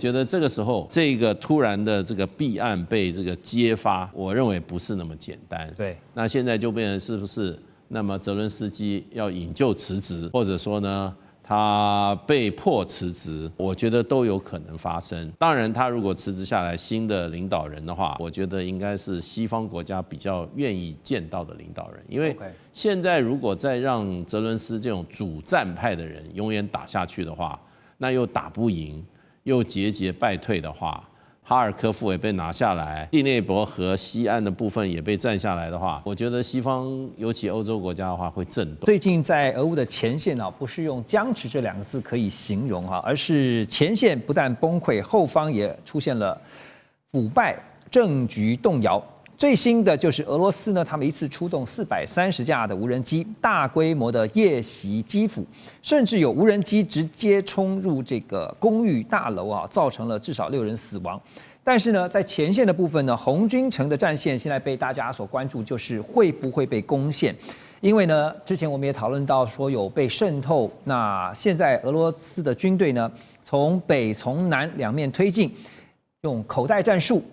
觉得这个时候这个突然的这个弊案被这个揭发，我认为不是那么简单。对，那现在就变成是不是？那么泽伦斯基要引咎辞职，或者说呢，他被迫辞职，我觉得都有可能发生。当然，他如果辞职下来，新的领导人的话，我觉得应该是西方国家比较愿意见到的领导人。因为现在如果再让泽伦斯这种主战派的人永远打下去的话，那又打不赢，又节节败退的话。哈尔科夫也被拿下来，第聂伯河西岸的部分也被占下来的话，我觉得西方尤其欧洲国家的话会震动。最近在俄乌的前线啊，不是用僵持这2个字可以形容哈，而是前线不但崩溃，后方也出现了腐败，政局动摇。最新的就是俄罗斯呢，他们一次出动430架的无人机，大规模的夜袭基辅，甚至有无人机直接冲入这个公寓大楼啊，造成了至少6人死亡。但是呢，在前线的部分呢，红军城的战线现在被大家所关注，就是会不会被攻陷？因为呢，之前我们也讨论到说有被渗透，那现在俄罗斯的军队呢，从北从南两面推进，用口袋战术。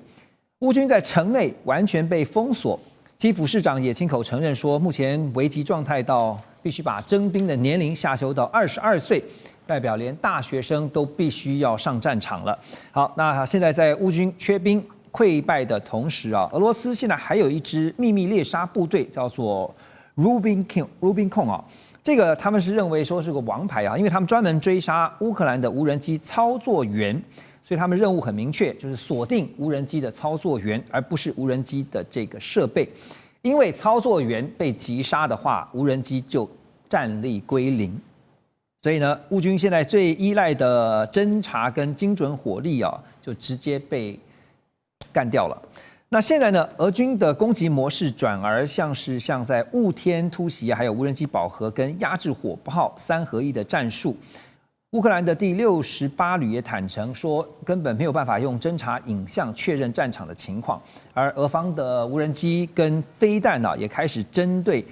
乌军在城内完全被封锁，基辅市长也亲口承认说，目前危急状态到必须把征兵的年龄下修到22岁，代表连大学生都必须要上战场了。好，那现在在乌军缺兵溃败的同时啊，俄罗斯现在还有一支秘密猎杀部队，叫做 Rubicon 啊，这个他们是认为说是个王牌啊，因为他们专门追杀乌克兰的无人机操作员。所以他们任务很明确，就是锁定无人机的操作员，而不是无人机的这个设备。因为操作员被击杀的话，无人机就战力归零。所以呢，乌军现在最依赖的侦察跟精准火力啊，就直接被干掉了。那现在呢，俄军的攻击模式转而像在雾天突袭，还有无人机饱和跟压制火炮3合1的战术。乌克兰的第68旅也坦诚说，根本没有办法用侦察影像确认战场的情况，而俄方的无人机跟飞弹也开始针对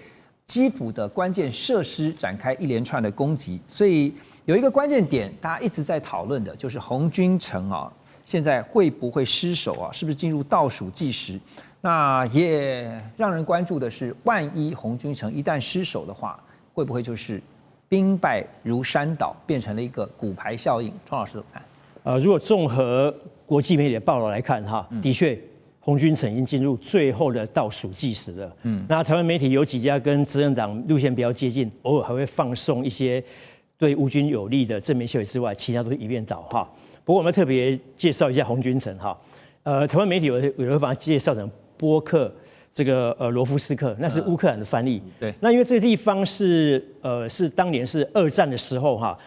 基辅的关键设施展开一连串的攻击。所以有一个关键点，大家一直在讨论的就是红军城啊，现在会不会失守啊？是不是进入倒数计时？那也让人关注的是，万一红军城一旦失守的话，会不会就是兵败如山倒，变成了一个骨牌效应？庄老师怎么看？如果综合国际媒体的报道来看，的确，红军城已经进入最后的倒数计时了。那台湾媒体有几家跟执政党路线比较接近，偶尔还会放送一些对乌军有利的正面消息之外，其他都是一面倒哈。不过我们特别介绍一下红军城哈。台湾媒体有会把它介绍成波克。这个罗夫斯克，那是乌克兰的翻译。对，那因为这个地方是当年是2战的时候哈，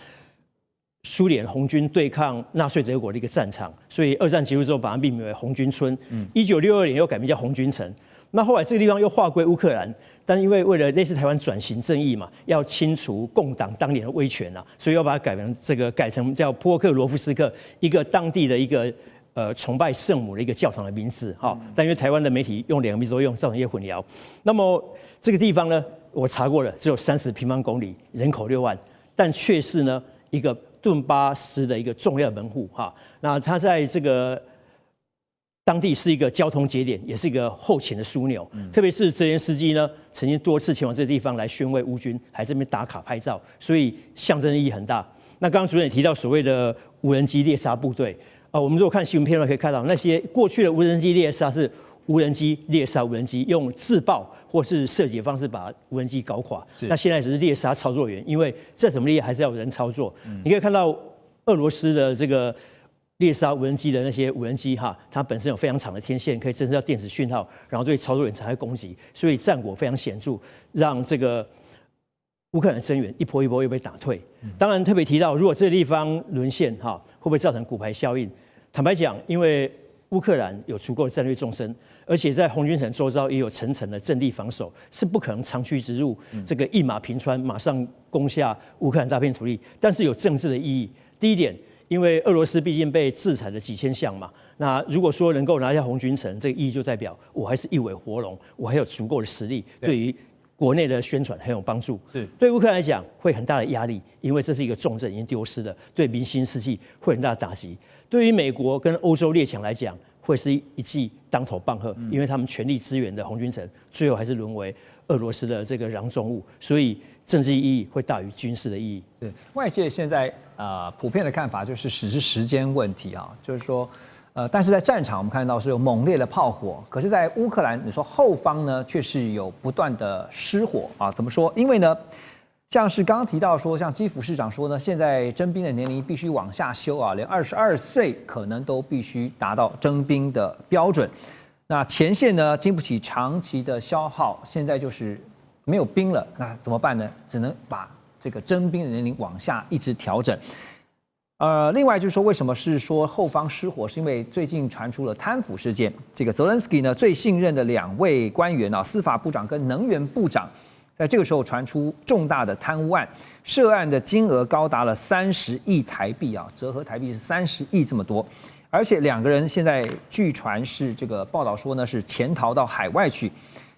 苏联红军对抗纳粹德国的一个战场，所以2战结束之后把它命名为红军村。1962年又改名叫红军城。那后来这个地方又划归乌克兰，但因为为了类似台湾转型正义嘛，要清除共党当年的威权啊，所以要把它改成叫波克罗夫斯克，一个当地的一个。崇拜圣母的一个教堂的名字哈，但因为台湾的媒体用2个名字都用，造成一些混淆。那么这个地方呢，我查过了，只有30平方公里，人口6万，但却是呢一个顿巴斯的一个重要门户哈。那它在这个当地是一个交通节点，也是一个后勤的枢纽。特别是泽连斯基呢，曾经多次前往这个地方来宣慰乌军，还这边打卡拍照，所以象征意义很大。那刚刚主任也提到所谓的无人机猎杀部队。我们如果看新闻片段可以看到，那些过去的无人机猎杀是无人机猎杀无人机，用自爆或是射击的方式把无人机搞垮。那现在只是猎杀操作员，因为再怎么猎还是要有人操作。你可以看到俄罗斯的这个猎杀无人机的那些无人机哈，它本身有非常长的天线，可以侦测到电子讯号，然后对操作员产生攻击，所以战果非常显著，让这个乌克兰的增援一波一波又被打退。当然特别提到，如果这个地方沦陷哈，会不会造成骨牌效应？坦白讲，因为乌克兰有足够的战略纵深，而且在红军城周遭也有层层的阵地防守，是不可能长驱直入，这个一马平川，马上攻下乌克兰大片土地。但是有政治的意义。第一点，因为俄罗斯毕竟被制裁了几千项嘛，那如果说能够拿下红军城，这个意义就代表我还是一尾活龙，我还有足够的实力，对于国内的宣传很有帮助。是对乌克兰来讲会很大的压力，因为这是一个重镇已经丢失了，对民心士气会很大的打击。对于美国跟欧洲列强来讲，会是一记当头棒喝，因为他们全力支援的红军城，最后还是沦为俄罗斯的这个囊中物，所以政治意义会大于军事的意义。对，外界现在普遍的看法就是只是时间问题啊，就是说但是在战场我们看到是有猛烈的炮火，可是，在乌克兰你说后方呢却是有不断的失火啊？怎么说？因为呢，像是刚刚提到说，像基辅市长说呢，现在征兵的年龄必须往下修啊，连22岁可能都必须达到征兵的标准。那前线呢经不起长期的消耗，现在就是没有兵了，那怎么办呢？只能把这个征兵的年龄往下一直调整。另外就是说，为什么是说后方失火？是因为最近传出了贪腐事件。这个泽连斯基呢最信任的2位官员啊，司法部长跟能源部长，在这个时候传出重大的贪污案，涉案的金额高达了30亿台币啊，折合台币是30亿这么多。而且2个人现在据传是这个报道说呢是潜逃到海外去。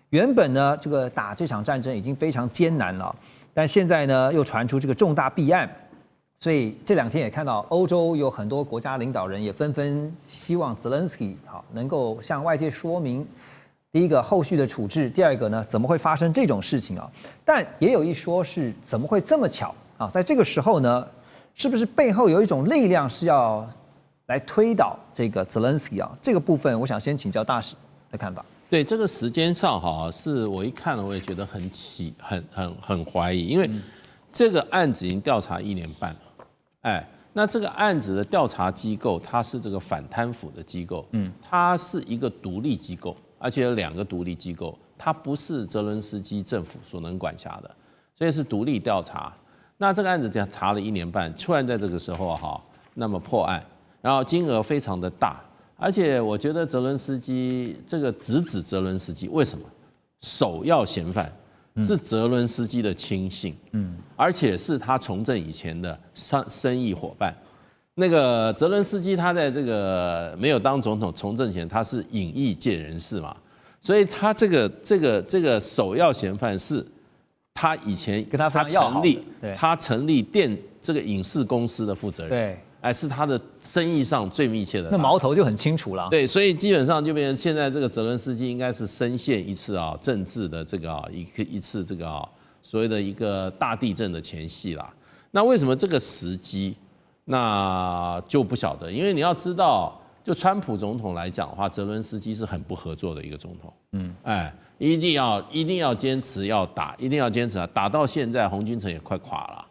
原本呢这个打这场战争已经非常艰难了，但现在呢又传出这个重大弊案。所以这2天也看到欧洲有很多国家领导人也纷纷希望泽连斯基能够向外界说明，第一个后续的处置，第二个呢怎么会发生这种事情啊？但也有一说是怎么会这么巧啊？在这个时候呢，是不是背后有一种力量是要来推倒这个泽连斯基啊？这个部分我想先请教大使的看法。对这个时间上是我一看了我也觉得很怀疑，因为这个案子已经调查1年半了。那这个案子的调查机构，它是这个反贪腐的机构，它是一个独立机构，而且有2个独立机构，它不是泽伦斯基政府所能管辖的，所以是独立调查。那这个案子查了1年半，突然在这个时候那么破案，然后金额非常的大，而且我觉得泽伦斯基这个直指泽伦斯基，为什么？首要嫌犯是泽伦斯基的亲信，而且是他从政以前的生意伙伴。那个泽伦斯基他在这个没有当总统从政前，他是影艺界人士嘛，所以他这个首要嫌犯是他以前跟他成立这个影视公司的负责人，对，是他的生意上最密切的。那矛头就很清楚了。对，所以基本上就变成现在这个泽伦斯基应该是深陷一次政治的这个一次这个所谓的一个大地震的前夕啦。那为什么这个时机？那就不晓得，因为你要知道，就川普总统来讲的话，泽伦斯基是很不合作的一个总统。一定要坚持要打，一定要坚持啊！打到现在，红军城也快垮了。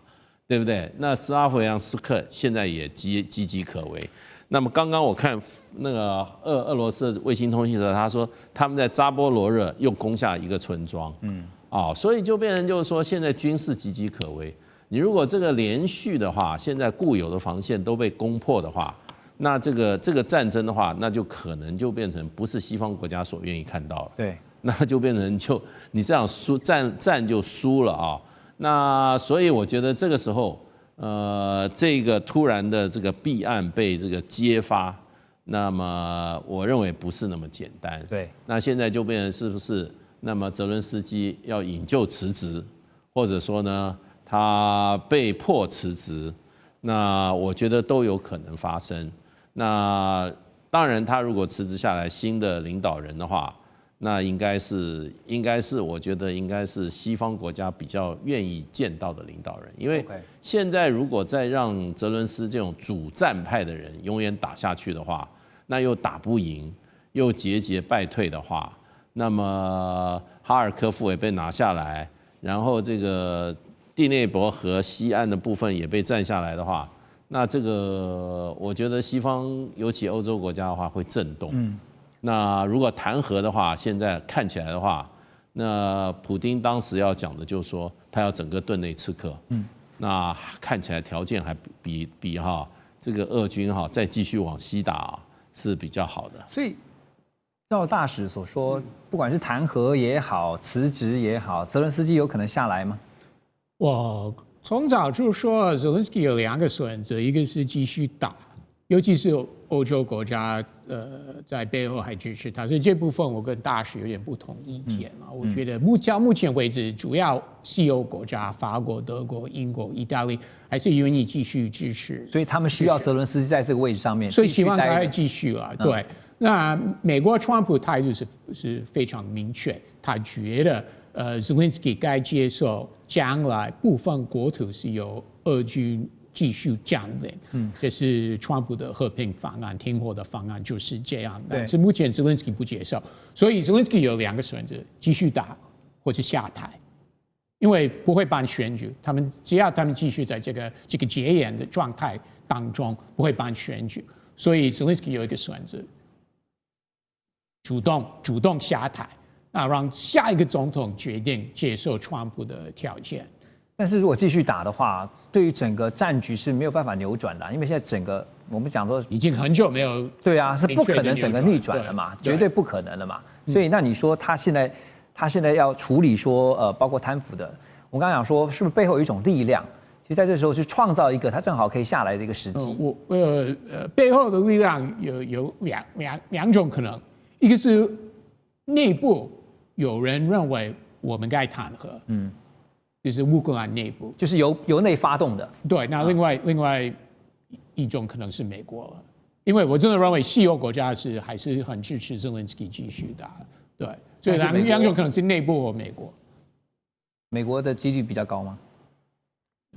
对不对？那斯拉夫扬斯克现在也岌岌可危。那么刚刚我看那个俄罗斯的卫星通讯社，他说他们在扎波罗热又攻下一个村庄，所以就变成就是说现在军事岌岌可危。你如果这个连续的话，现在固有的防线都被攻破的话，那这个战争的话，那就可能就变成不是西方国家所愿意看到了。对，那就变成你这样输战就输了啊。那所以我觉得这个时候，这个突然的这个弊案被这个揭发，那么我认为不是那么简单。对，那现在就变成是不是？那么泽伦斯基要引咎辞职，或者说呢，他被迫辞职，那我觉得都有可能发生。那当然，他如果辞职下来，新的领导人的话。那应该是，我觉得应该是西方国家比较愿意见到的领导人，因为现在如果再让泽伦斯这种主战派的人永远打下去的话，那又打不赢，又节节败退的话，那么哈尔科夫也被拿下来，然后这个第聂伯河西岸的部分也被占下来的话，那这个我觉得西方尤其欧洲国家的话会震动。那如果弹劾的话，现在看起来的话，那普丁当时要讲的就是说，他要整个顿内刺客。那看起来条件还比这个俄军再继续往西打是比较好的。所以照大使所说，不管是弹劾也好，辞职也好，泽伦斯基有可能下来吗？我从早就说，泽伦斯基有2个选择，一个是继续打，尤其是欧洲国家在背后还支持他，所以这部分我跟大使有点不同意见嘛。我觉得到目前为止，主要西欧国家法国、德国、英国、意大利还是愿意继续支持，所以他们需要泽伦斯基在这个位置上面，所以希望他继续啊。对，那美国川普态度是非常明确，他觉得Zelensky 该接受将来部分国土是由俄军继续占领，这是川普的和平方案、停火的方案就是这样。但是目前 Zelensky 不接受，所以 Zelensky 有2个选择：继续打或者下台，因为不会办选举。只要他们继续在这个戒严的状态当中，不会办选举。所以 Zelensky 有一个选择：主动下台，那让下一个总统决定接受川普的条件。但是如果继续打的话，对于整个战局是没有办法扭转的，因为现在整个我们讲说已经很久没有，对啊，是不可能整个逆转了嘛，绝对不可能了嘛。所以那你说他现在要处理说包括贪腐的，我刚刚讲说是不是背后有一种力量？其实在这时候是创造一个他正好可以下来的一个时机。背后的力量有两种可能，一个是内部有人认为我们该弹劾，就是乌克兰内部，就是由内发动的。对，那另外一种可能是美国了，因为我真的认为西欧国家还是很支持 Zelensky 继续打，对，所以两种可能是内部或美国。美国的几率比较高吗？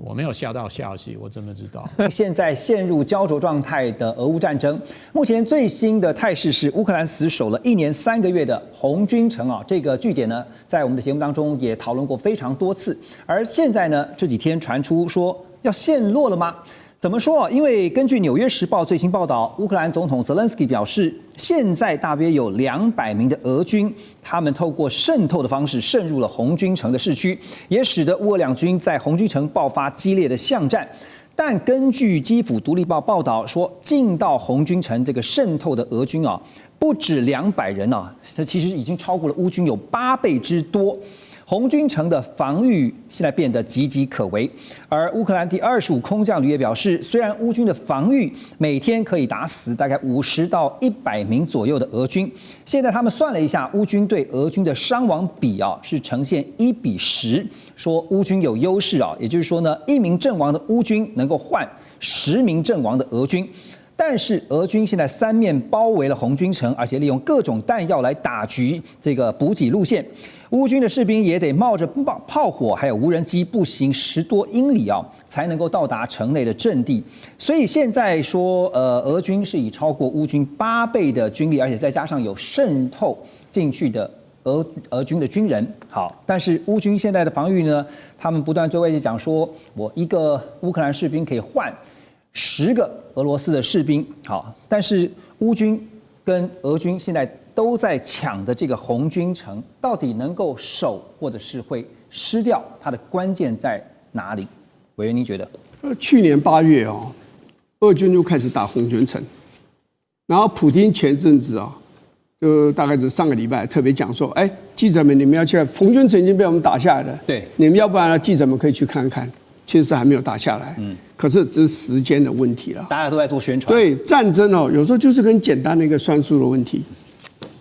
我没有下到消息，我怎么知道？现在陷入焦灼状态的俄乌战争，目前最新的态势是乌克兰死守了1年3个月的红军城啊，这个据点呢，在我们的节目当中也讨论过非常多次。而现在呢，这几天传出说要陷落了吗？怎么说啊？因为根据《纽约时报》最新报道，乌克兰总统泽连斯基表示，现在大约有200名的俄军，他们透过渗透的方式渗入了红军城的市区，也使得乌俄两军在红军城爆发激烈的巷战。但根据基辅独立报报道说，进到红军城这个渗透的俄军啊，不止200人啊，这其实已经超过了乌军有8倍之多。红军城的防御现在变得岌岌可危，而乌克兰第25空降旅也表示，虽然乌军的防御每天可以打死大概50到100名左右的俄军，现在他们算了一下，乌军对俄军的伤亡比啊是呈现1比10，说乌军有优势啊，也就是说呢，1名阵亡的乌军能够换10名阵亡的俄军。但是俄军现在3面包围了红军城，而且利用各种弹药来打击这个补给路线。乌军的士兵也得冒着炮火，还有无人机步行10多英里啊，才能够到达城内的阵地。所以现在说，俄军是以超过乌军8倍的军力，而且再加上有渗透进去的俄军的军人。好，但是乌军现在的防御呢，他们不断对外界讲说，我一个乌克兰士兵可以换10个俄罗斯的士兵。好，但是乌军跟俄军现在都在抢的这个红军城，到底能够守，或者是会失掉，它的关键在哪里？委员，您觉得？去年8月哦，俄军就开始打红军城，然后普丁前阵子啊，就大概是上个礼拜特别讲说，哎，记者们你们要去，红军城已经被我们打下来了，对，你们要不然记者们可以去看看。其实还没有打下来，可是这是时间的问题了。大家都在做宣传。对，战争哦，有时候就是很简单的一个算术的问题。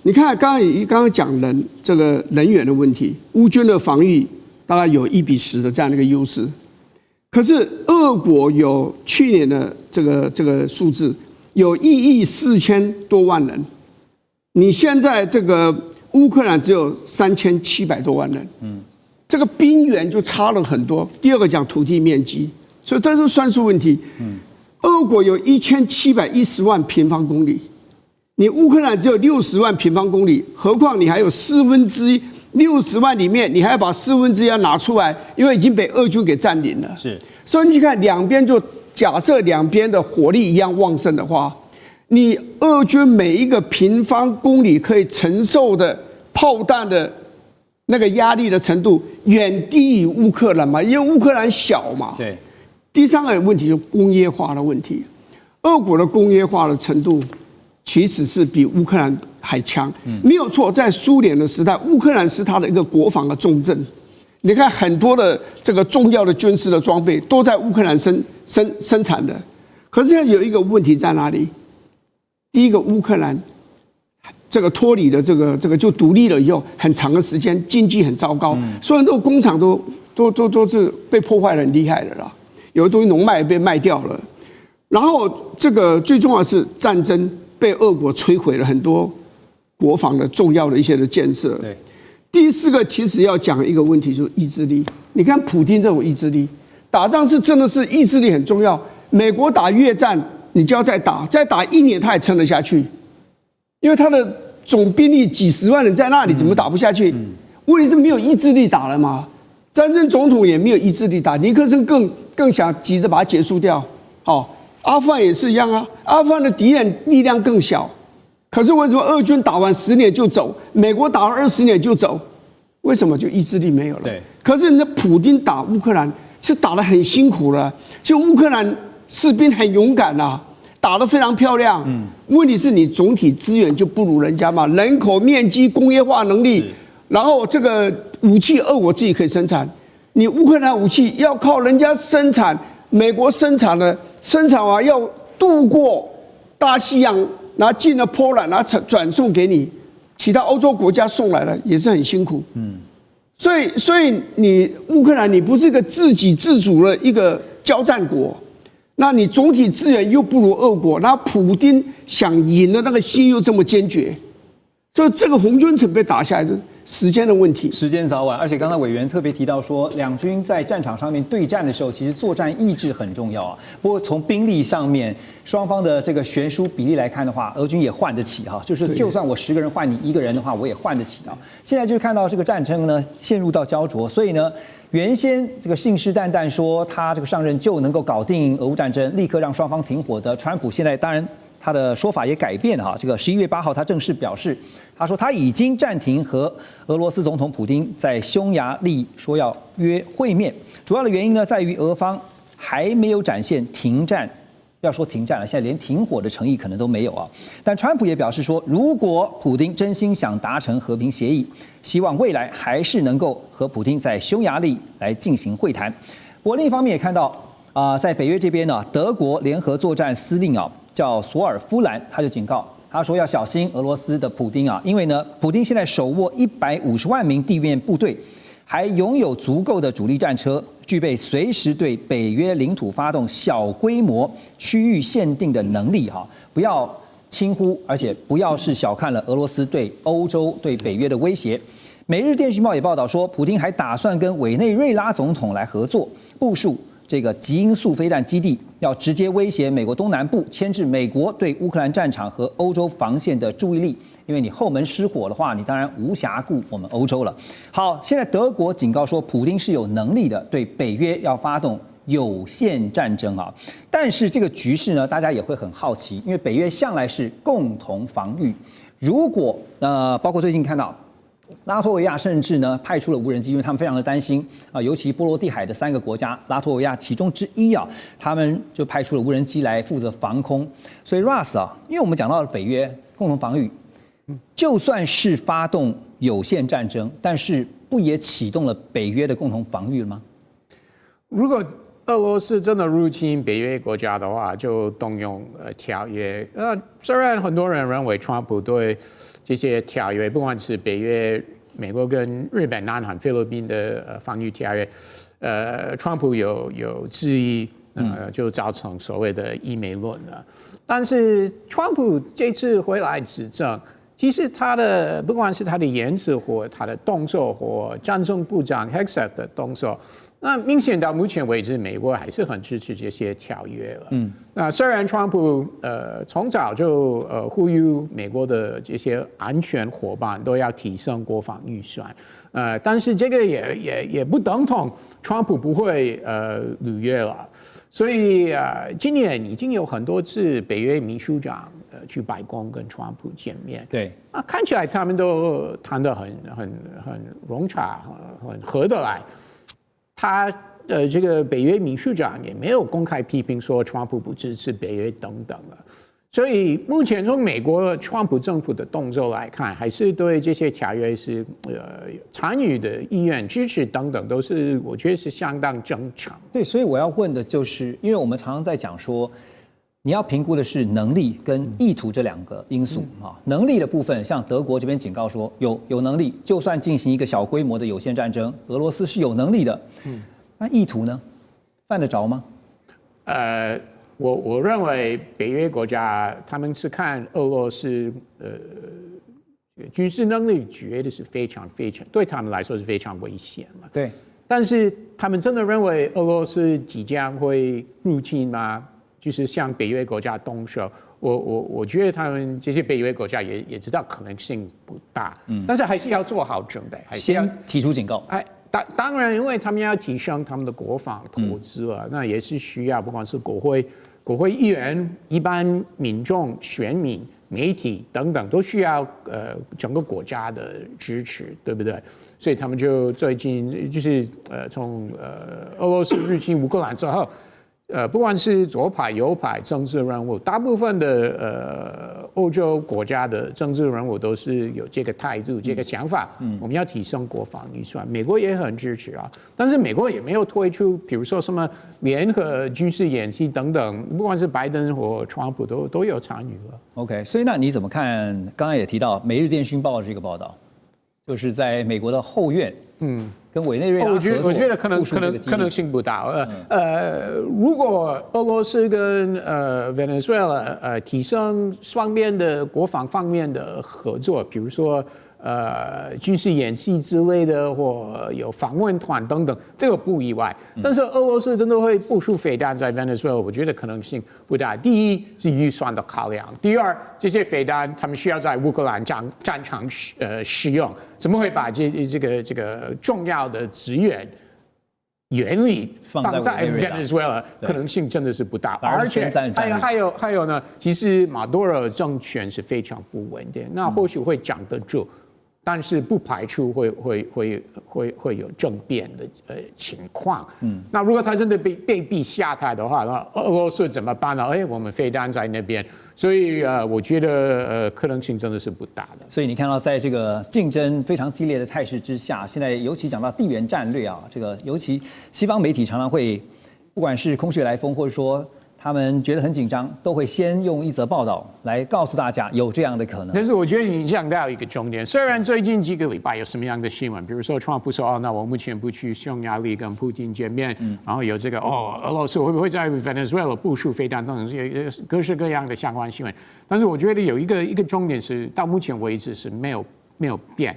你看，刚刚讲这个人员的问题，乌军的防御大概有1比10的这样的一个优势，可是俄国有去年的这个数字有1亿4千多万人，你现在这个乌克兰只有3700多万人，这个兵源就差了很多。第二个讲土地面积，所以这是算术问题。俄国有1710万平方公里，你乌克兰只有60万平方公里，何况你还有1/4，60万里面你还要把1/4要拿出来，因为已经被俄军给占领了。是，所以你去看两边，就假设两边的火力一样旺盛的话，你俄军每一个平方公里可以承受的炮弹的那个压力的程度远低于乌克兰嘛，因为乌克兰小嘛。对。第三个问题就是工业化的问题，俄国的工业化的程度其实是比乌克兰还强，没有错。在苏联的时代，乌克兰是它的一个国防的重镇。你看很多的这个重要的军事的装备都在乌克兰生产的，可是现在有一个问题在哪里？第一个，乌克兰这个脱离了这个就独立了以后，很长的时间经济很糟糕，所以很多工厂都是被破坏得很厉害的啦，有的东西农脉被卖掉了。然后这个最重要的是战争被俄国摧毁了很多国防的重要的一些的建设。对，第四个其实要讲一个问题，就是意志力。你看普丁这种意志力，打仗是真的是意志力很重要。美国打越战，你就要再打1年，他也撑得下去，因为他的总兵力几十万人在那里，怎么打不下去？问题是没有意志力打了嘛？战争总统也没有意志力打，尼克森更想急着把它结束掉。好，阿富汗也是一样啊，阿富汗的敌人力量更小，可是为什么俄军打完10年就走，美国打完20年就走？为什么？就意志力没有了。对。可是人家普丁打乌克兰是打得很辛苦了，就乌克兰士兵很勇敢啊，打得非常漂亮。问题是你总体资源就不如人家嘛，人口面积、工业化能力，然后这个武器俄国自己可以生产，你乌克兰武器要靠人家生产，美国生产完要渡过大西洋，然后进了波兰，然后转送给你，其他欧洲国家送来了也是很辛苦。所以你乌克兰你不是一个自给自足的一个交战国，那你总体资源又不如俄国，那普丁想赢的那个心又这么坚决，所以这个红军城被打下来是时间的问题，时间早晚。而且刚才委员特别提到说，两军在战场上面对战的时候，其实作战意志很重要啊。不过从兵力上面，双方的这个悬殊比例来看的话，俄军也换得起哈，就是就算我10个人换你1个人的话，我也换得起啊。现在就是看到这个战争呢陷入到焦灼，所以呢，原先这个信誓旦旦说他这个上任就能够搞定俄乌战争，立刻让双方停火的川普，现在当然他的说法也改变了哈。这个11月8号他正式表示，他说他已经暂停和俄罗斯总统普丁在匈牙利说要约会面，主要的原因呢在于俄方还没有展现停战。要说停战了，现在连停火的诚意可能都没有啊。但川普也表示说，如果普丁真心想达成和平协议，希望未来还是能够和普丁在匈牙利来进行会谈。我另一方面也看到在北约这边呢，德国联合作战司令叫索尔夫兰，他就警告，他说要小心俄罗斯的普丁因为呢，普丁现在手握150万名地面部队，还拥有足够的主力战车，具备随时对北约领土发动小规模区域限定的能力不要轻忽，而且不要是小看了俄罗斯对欧洲、对北约的威胁。每日电讯报也报道说，普丁还打算跟委内瑞拉总统来合作，部署这个极音速飞弹基地，要直接威胁美国东南部，牵制美国对乌克兰战场和欧洲防线的注意力。因为你后门失火的话，你当然无暇顾我们欧洲了。好，现在德国警告说，普丁是有能力的对北约要发动有限战争但是这个局势呢，大家也会很好奇，因为北约向来是共同防御。如果包括最近看到拉脱维亚甚至呢派出了无人机，因为他们非常的担心尤其波罗的海的3个国家，拉脱维亚其中之一他们就派出了无人机来负责防空。所以 Russ 因为我们讲到了北约共同防御，就算是发动有限战争，但是不也启动了北约的共同防御了吗？如果俄罗斯真的入侵北约国家的话，就动用条约。虽然很多人认为川普对这些条约，不管是北约、美国跟日本、南韩、菲律宾的防御条约，川普有质疑，就造成所谓的一美论了。但是川普这次回来指证，其实他的不管是他的言辞或他的动作，或战争部长 Hegseth 的动作，那明显到目前为止，美国还是很支持这些条约了。那虽然川普从早就呼吁美国的这些安全伙伴都要提升国防预算，但是这个也不等同川普不会履约了。所以今年已经有很多次北约秘书长去白宫跟川普见面，对，看起来他们都谈得很融洽，很合得来。他这个北约秘书长也没有公开批评说川普不支持北约等等了。所以目前从美国川普政府的动作来看，还是对这些条约是参与的意愿、支持等等，都是我觉得是相当正常。对，所以我要问的就是，因为我们常常在讲说，你要评估的是能力跟意图这两个因素啊。能力的部分，像德国这边警告说，有能力，就算进行一个小规模的有限战争，俄罗斯是有能力的。那意图呢，犯得着吗？我认为北约国家他们是看俄罗斯军事能力，觉得是非常对他们来说是非常危险嘛。对。但是他们真的认为俄罗斯即将会入侵吗？就是向北约国家动手，我觉得他们这些北约国家也知道可能性不大，但是还是要做好准备，还是要先提出警告。当然，因为他们要提升他们的国防投资啊，那也是需要不管是国会议员、一般民众、选民、媒体等等，都需要整个国家的支持，对不对？所以他们就最近就是从俄罗斯入侵乌克兰之后。不管是左派、右派政治人物，大部分的欧洲国家的政治人物都是有这个态度、这个想法。我们要提升国防预算，美国也很支持啊。但是美国也没有推出，比如说什么联合军事演习等等，不管是拜登或川普都有参与了。OK， 所以那你怎么看？刚刚也提到《每日电讯报》这个报道，就是在美国的后院，跟委内瑞拉合作，我觉得可能性不大。如果俄罗斯跟Venezuela 提升双边的国防方面的合作，比如说军事演习之类的，或有访问团等等，这个不意外。但是俄罗斯真的会部署飞弹在 Venezuela， 我觉得可能性不大。第一是预算的考量，第二这些飞弹他们需要在乌克兰战场使用，怎么会把这个重要的资源原理放在 Venezuela， 可能性真的是不大。而且还有呢，其实马杜罗政权是非常不稳定，那或许会讲得住。但是不排除会有政变的情况。那如果他真的被逼下台的话，那俄罗斯怎么办呢？我们飞弹在那边，所以我觉得可能性真的是不大的。所以你看到，在这个竞争非常激烈的态势之下，现在尤其讲到地缘战略啊，这个尤其西方媒体常常会，不管是空穴来风，或者说他们觉得很紧张，都会先用一则报道来告诉大家有这样的可能。但是我觉得你讲到一个重点，虽然最近几个礼拜有什么样的新闻，比如说川普说那我目前不去匈牙利跟普京见面，然后有这个俄罗斯会不会在 Venezuela 部署飞弹等等，各式各样的相关新闻。但是我觉得有一个重点是到目前为止是没有变，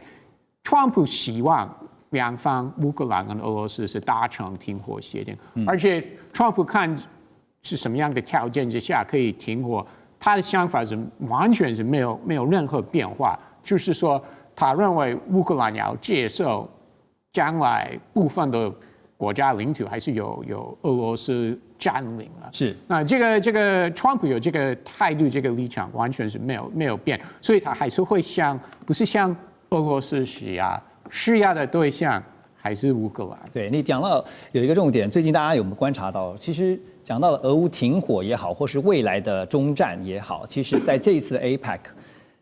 川普希望两方乌克兰跟俄罗斯是达成停火协定，而且川普看是什么样的条件之下可以停火，他的想法是完全是没有任何变化，就是说他认为乌克兰要接受将来部分的国家领土还是有俄罗斯占领了。是，那这个川普有这个态度，这个立场完全是没有变，所以他还是会不是向俄罗斯施压的对象还是乌克兰。对，你讲到有一个重点，最近大家有没有观察到？其实讲到了俄乌停火也好，或是未来的中战也好，其实在这一次的 APEC，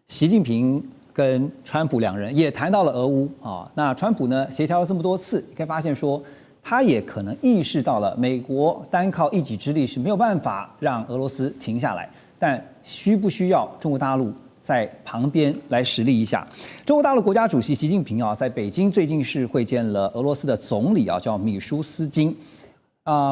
习近平跟川普两人也谈到了俄乌啊。那川普呢协调了这么多次，你可以发现说，他也可能意识到了美国单靠一己之力是没有办法让俄罗斯停下来，但需不需要中国大陆在旁边来实力一下？中国大陆国家主席习近平在北京最近是会见了俄罗斯的总理叫米舒斯金。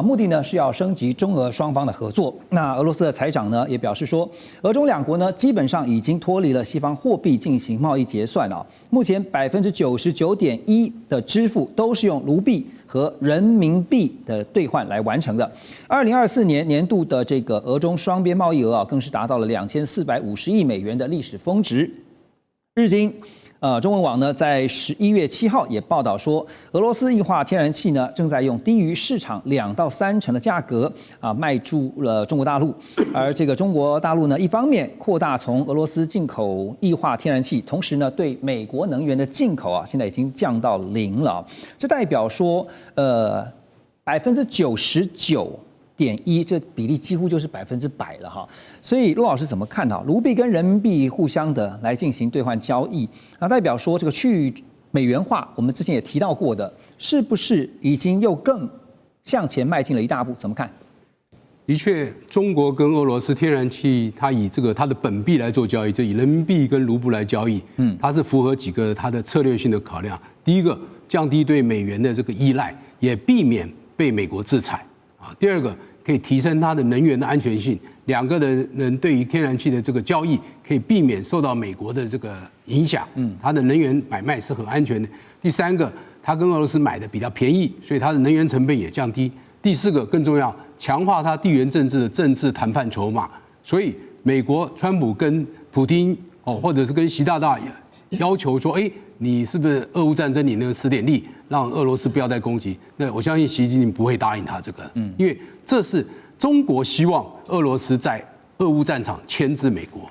目的呢是要升级中俄双方的合作。那俄罗斯的财长呢也表示说，俄中两国呢基本上已经脱离了西方货币进行贸易结算目前99.1%的支付都是用卢币和人民币的兑换来完成的。2024年年度的这个俄中双边贸易额更是达到了2450亿美元的历史峰值。日经中文网呢，在11月7号也报道说，俄罗斯液化天然气呢正在用低于市场2到3成的价格卖出了中国大陆，而这个中国大陆呢，一方面扩大从俄罗斯进口液化天然气，同时呢，对美国能源的进口现在已经降到0了。这代表说99.1%，这比例几乎就是100%了哈。所以陆老师怎么看卢币跟人民币互相的来进行兑换交易，代表说这个去美元化，我们之前也提到过的，是不是已经又更向前迈进了一大步？怎么看？的确，中国跟俄罗斯天然气，它以它的本币来做交易，就以人民币跟卢布来交易，它是符合几个它的策略性的考量。第一个，降低对美元的这个依赖，也避免被美国制裁啊。第二个，可以提升它的能源的安全性，两个人对于天然气的这个交易可以避免受到美国的这个影响，它的能源买卖是很安全的。第三个，它跟俄罗斯买的比较便宜，所以它的能源成本也降低。第四个更重要，强化它地缘政治的政治谈判筹码。所以美国川普跟普丁或者是跟习大大要求说，你是不是俄乌战争你能使点力，让俄罗斯不要再攻击？那我相信习近平不会答应他这个，因为这是中国希望俄罗斯在俄乌战场牵制美国，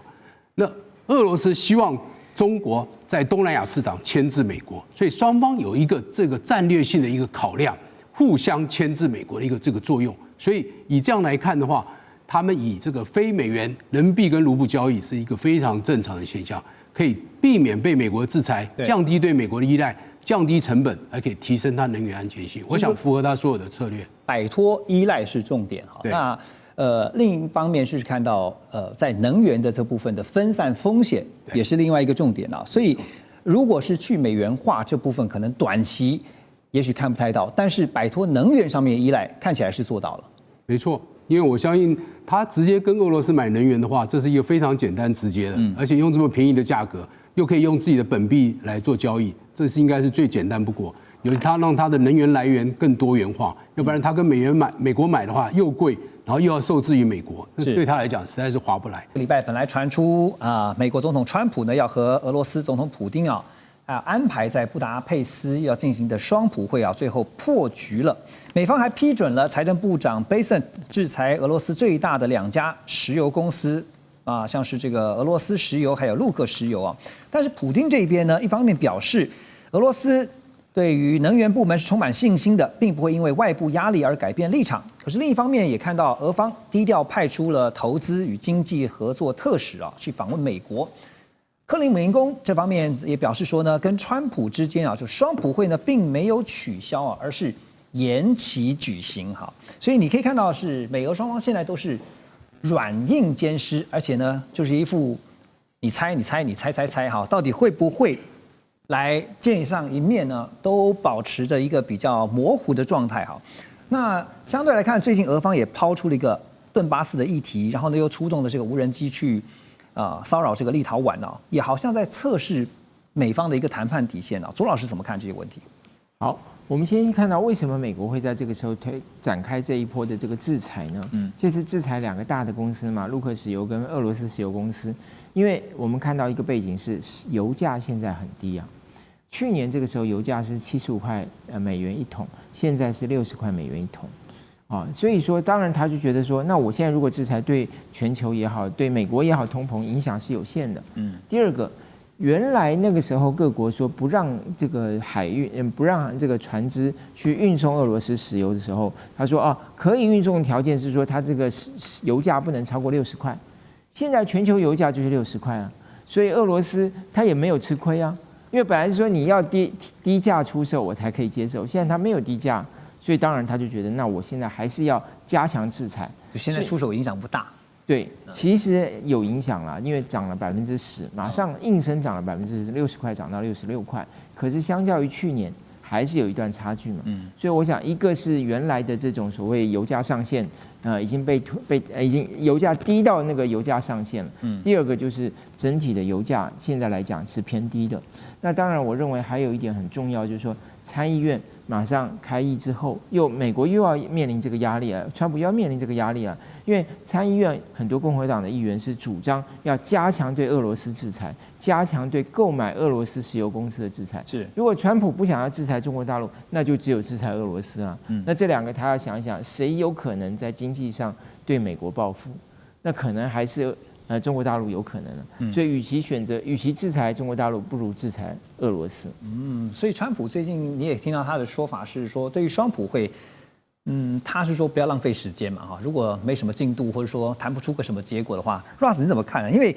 那俄罗斯希望中国在东南亚市场牵制美国，所以双方有一个这个战略性的一个考量，互相牵制美国的一个这个作用。所以以这样来看的话，他们以这个非美元人民币跟卢布交易是一个非常正常的现象，可以避免被美国制裁，降低对美国的依赖，降低成本，还可以提升它能源安全性。我想符合他所有的策略。摆脱依赖是重点哈。那另一方面是看到在能源的这部分的分散风险也是另外一个重点啊。所以如果是去美元化这部分，可能短期也许看不太到，但是摆脱能源上面的依赖，看起来是做到了。没错，因为我相信他直接跟俄罗斯买能源的话，这是一个非常简单直接的，而且用这么便宜的价格，又可以用自己的本币来做交易，这是应该是最简单不过。尤其他让他的能源来源更多元化，要不然他跟美国买的话又贵，然后又要受制于美国，这对他来讲实在是划不来。礼拜本来传出美国总统川普呢要和俄罗斯总统普丁安排在布达佩斯要进行的双普会最后破局了。美方还批准了财政部长贝森制裁俄罗斯最大的2家石油公司像是这个俄罗斯石油还有路克石油但是普丁这边呢，一方面表示俄罗斯对于能源部门是充满信心的，并不会因为外部压力而改变立场。可是另一方面也看到俄方低调派出了投资与经济合作特使去访问美国。克里姆林宫这方面也表示说呢，跟川普之间就双普会呢并没有取消而是延期举行所以你可以看到是美俄双方现在都是软硬兼施，而且呢就是一副你猜到底会不会来见上一面呢，都保持着一个比较模糊的状态那相对来看，最近俄方也抛出了一个顿巴斯的议题，然后呢又出动了这个无人机去骚扰这个立陶宛也好像在测试美方的一个谈判底线左老师怎么看这些问题？好，我们先看到为什么美国会在这个时候展开这一波的这个制裁呢？这次制裁2个大的公司嘛，路克石油跟俄罗斯石油公司，因为我们看到一个背景是油价现在很低去年这个时候油价是75块美元一桶，现在是60块美元一桶。所以说，当然他就觉得说，那我现在如果制裁对全球也好，对美国也好，通膨影响是有限的。第二个，原来那个时候各国说不让这个海运，不让这个船只去运送俄罗斯石油的时候，他说可以运送的条件是说，它这个油价不能超过60块。现在全球油价就是60块所以俄罗斯它也没有吃亏因为本来是说你要低价出售我才可以接受，现在它没有低价。所以当然他就觉得，那我现在还是要加强制裁。就现在出手影响不大。对，其实有影响啦，因为涨了10%，马上应声涨了60块，涨到66块。可是相较于去年，还是有一段差距嘛。所以我想，一个是原来的这种所谓油价上限，已经已经油价低到那个油价上限了。第二个就是整体的油价现在来讲是偏低的。那当然，我认为还有一点很重要，就是说参议院马上开议之后，美国又要面临这个压力了，川普又要面临这个压力了，因为参议院很多共和党的议员是主张要加强对俄罗斯制裁，加强对购买俄罗斯石油公司的制裁。是，如果川普不想要制裁中国大陆，那就只有制裁俄罗斯那这2个他要想一想，谁有可能在经济上对美国报复？那可能还是中国大陆有可能所以与其制裁中国大陆，不如制裁俄罗斯。所以川普最近你也听到他的说法是说，对于双普会，他是说不要浪费时间嘛如果没什么进度或者说谈不出个什么结果的话 ，Ross 你怎么看呢？因为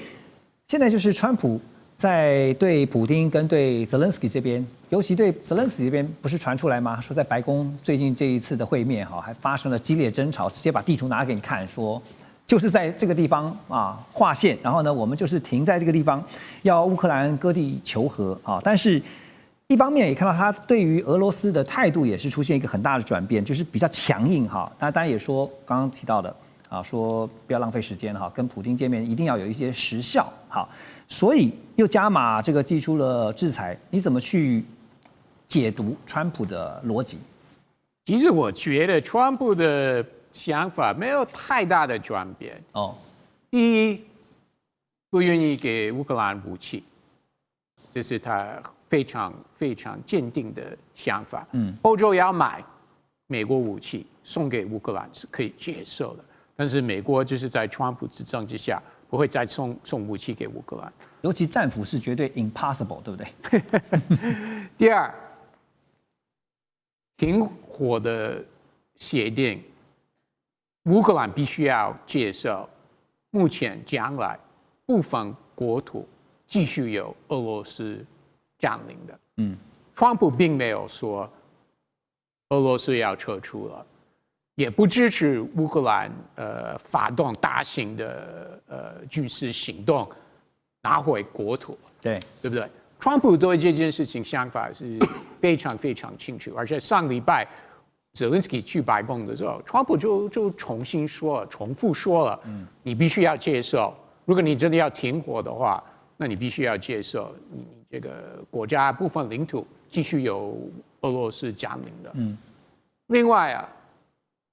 现在就是川普在对普丁跟对泽连斯基这边，尤其对泽连斯基这边，不是传出来吗？说在白宫最近这一次的会面还发生了激烈争吵，直接把地图拿给你看，说就是在这个地方划线，然后呢，我们就是停在这个地方，要乌克兰割地求和但是一方面也看到他对于俄罗斯的态度也是出现一个很大的转变，就是比较强硬那当然也说刚刚提到的说不要浪费时间跟普丁见面一定要有一些时效所以又加码这个祭出了制裁，你怎么去解读川普的逻辑？其实我觉得川普的想法没有太大的转变。第一，不愿意给乌克兰武器，这是他非常非常坚定的想法。欧洲要买美国武器送给乌克兰是可以接受的，但是美国就是在川普执政之下不会再送武器给乌克兰，尤其战俘是绝对 impossible， 对不对？第二，停火的协定，乌克兰必须要接受，目前将来部分国土继续由俄罗斯占领的。川普并没有说俄罗斯要撤出了，也不支持乌克兰发动大型的军事行动拿回国土，对不对？川普对这件事情想法是非常非常清楚，而且上礼拜泽连斯基去白宫的时候，川普就重复说了，你必须要接受，如果你真的要停火的话，那你必须要接受你这个国家部分领土继续由俄罗斯占领的。另外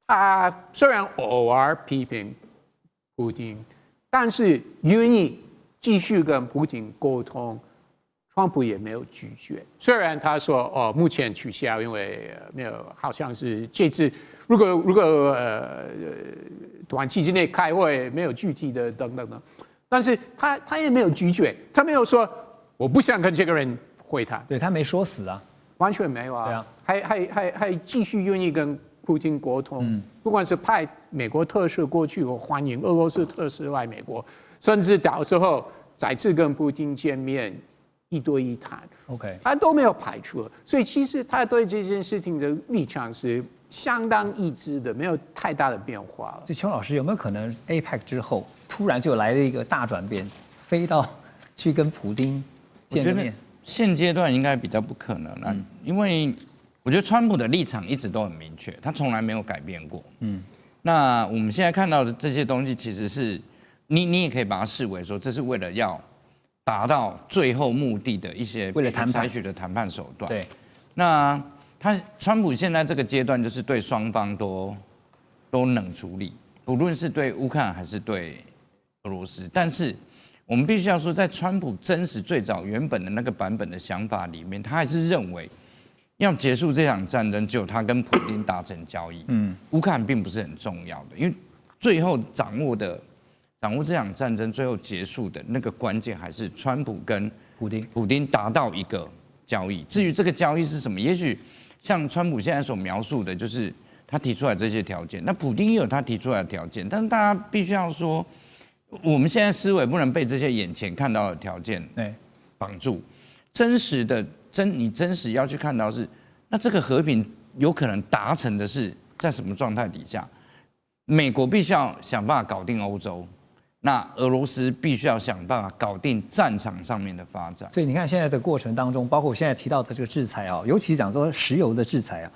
他虽然偶尔批评普丁，但是愿意继续跟普丁沟通，川普也没有拒绝。虽然他说目前取消，因为没有，好像是这次如果短期之内开会没有具体的等等的，但是他也没有拒绝，他没有说我不想跟这个人会谈，对他没说死完全没有还继续愿意跟普京沟通，不管是派美国特使过去，或欢迎俄罗斯特使来美国，甚至到时候再次跟普京见面一对一谈，OK， 他都没有排除了。所以其实他对这件事情的立场是相当一致的，没有太大的变化了。所以邱老师有没有可能 APEC 之后突然就来了一个大转变，飞到去跟普丁见面？我觉得现阶段应该比较不可能了，因为我觉得川普的立场一直都很明确，他从来没有改变过。那我们现在看到的这些东西，其实是你也可以把它视为说，这是为了要达到最后目的的一些为了谈判采取的谈判手段。对，那川普现在这个阶段就是对双方都冷处理，不论是对乌克兰还是对俄罗斯。但是我们必须要说，在川普真实最早原本的那个版本的想法里面，他还是认为要结束这场战争，只有他跟普丁达成交易。乌克兰并不是很重要的，因为最后掌握这场战争最后结束的那个关键，还是川普跟普丁达到一个交易。至于这个交易是什么，也许像川普现在所描述的，就是他提出来这些条件，那普丁也有他提出来的条件，但是大家必须要说，我们现在思维不能被这些眼前看到的条件绑住。你真实要去看到是，那这个和平有可能达成的是在什么状态底下？美国必须要想办法搞定欧洲，那俄罗斯必须要想办法搞定战场上面的发展。所以你看现在的过程当中，包括我现在提到的这个制裁尤其讲说石油的制裁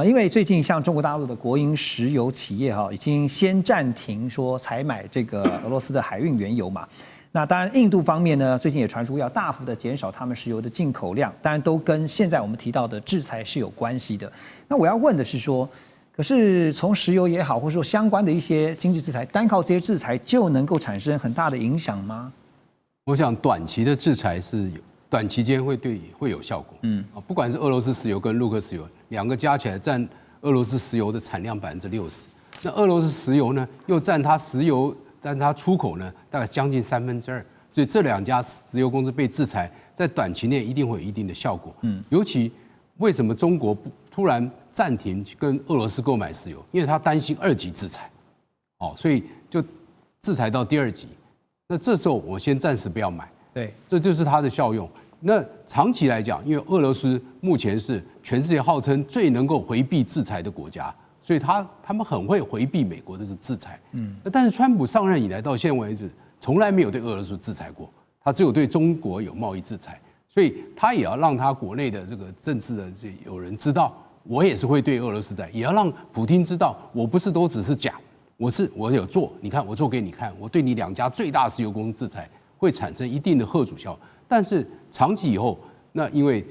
因为最近像中国大陆的国营石油企业已经先暂停说采买这个俄罗斯的海运原油嘛。那当然，印度方面呢，最近也传出要大幅的减少他们石油的进口量，当然都跟现在我们提到的制裁是有关系的。那我要问的是说，可是从石油也好，或者说相关的一些经济制裁，单靠这些制裁就能够产生很大的影响吗？我想短期的制裁是短期间会有效果。不管是俄罗斯石油跟卢克石油两个加起来占俄罗斯石油的产量60%，那俄罗斯石油呢又占它出口呢大概将近2/3，所以这两家石油公司被制裁，在短期内一定会有一定的效果。尤其为什么中国突然暂停跟俄罗斯购买石油？因为他担心2级制裁，所以就制裁到第2级。那这时候我先暂时不要买，对，这就是它的效用。那长期来讲，因为俄罗斯目前是全世界号称最能够回避制裁的国家，所以他们很会回避美国的制裁。但是川普上任以来到现在为止，从来没有对俄罗斯制裁过，他只有对中国有贸易制裁，所以他也要让他国内的这个政治的有人知道，我也是会对俄罗斯制裁，也要让普丁知道，我不是都只是讲，我有做，你看我做给你看，我对你2家最大石油公司制裁会产生一定的吓阻效，但是长期以后，那因为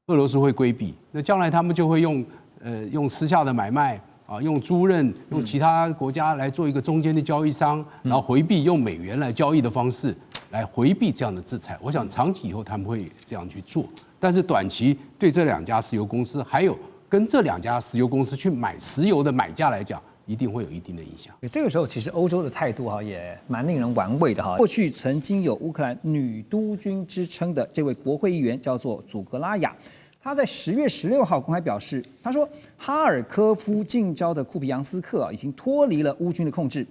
俄罗斯会规避，那将来他们就会用私下的买卖啊，用租赁，用其他国家来做一个中间的交易商，然后回避用美元来交易的方式来回避这样的制裁。我想长期以后他们会这样去做，但是短期对这2家石油公司，还有跟这2家石油公司去买石油的买家来讲，一定会有一定的影响。这个时候，其实欧洲的态度也蛮令人玩味的哈。过去曾经有乌克兰女督军之称的这位国会议员叫做祖格拉雅，他在10月16号公开表示，他说哈尔科夫近郊的库皮扬斯克已经脱离了乌军的控制，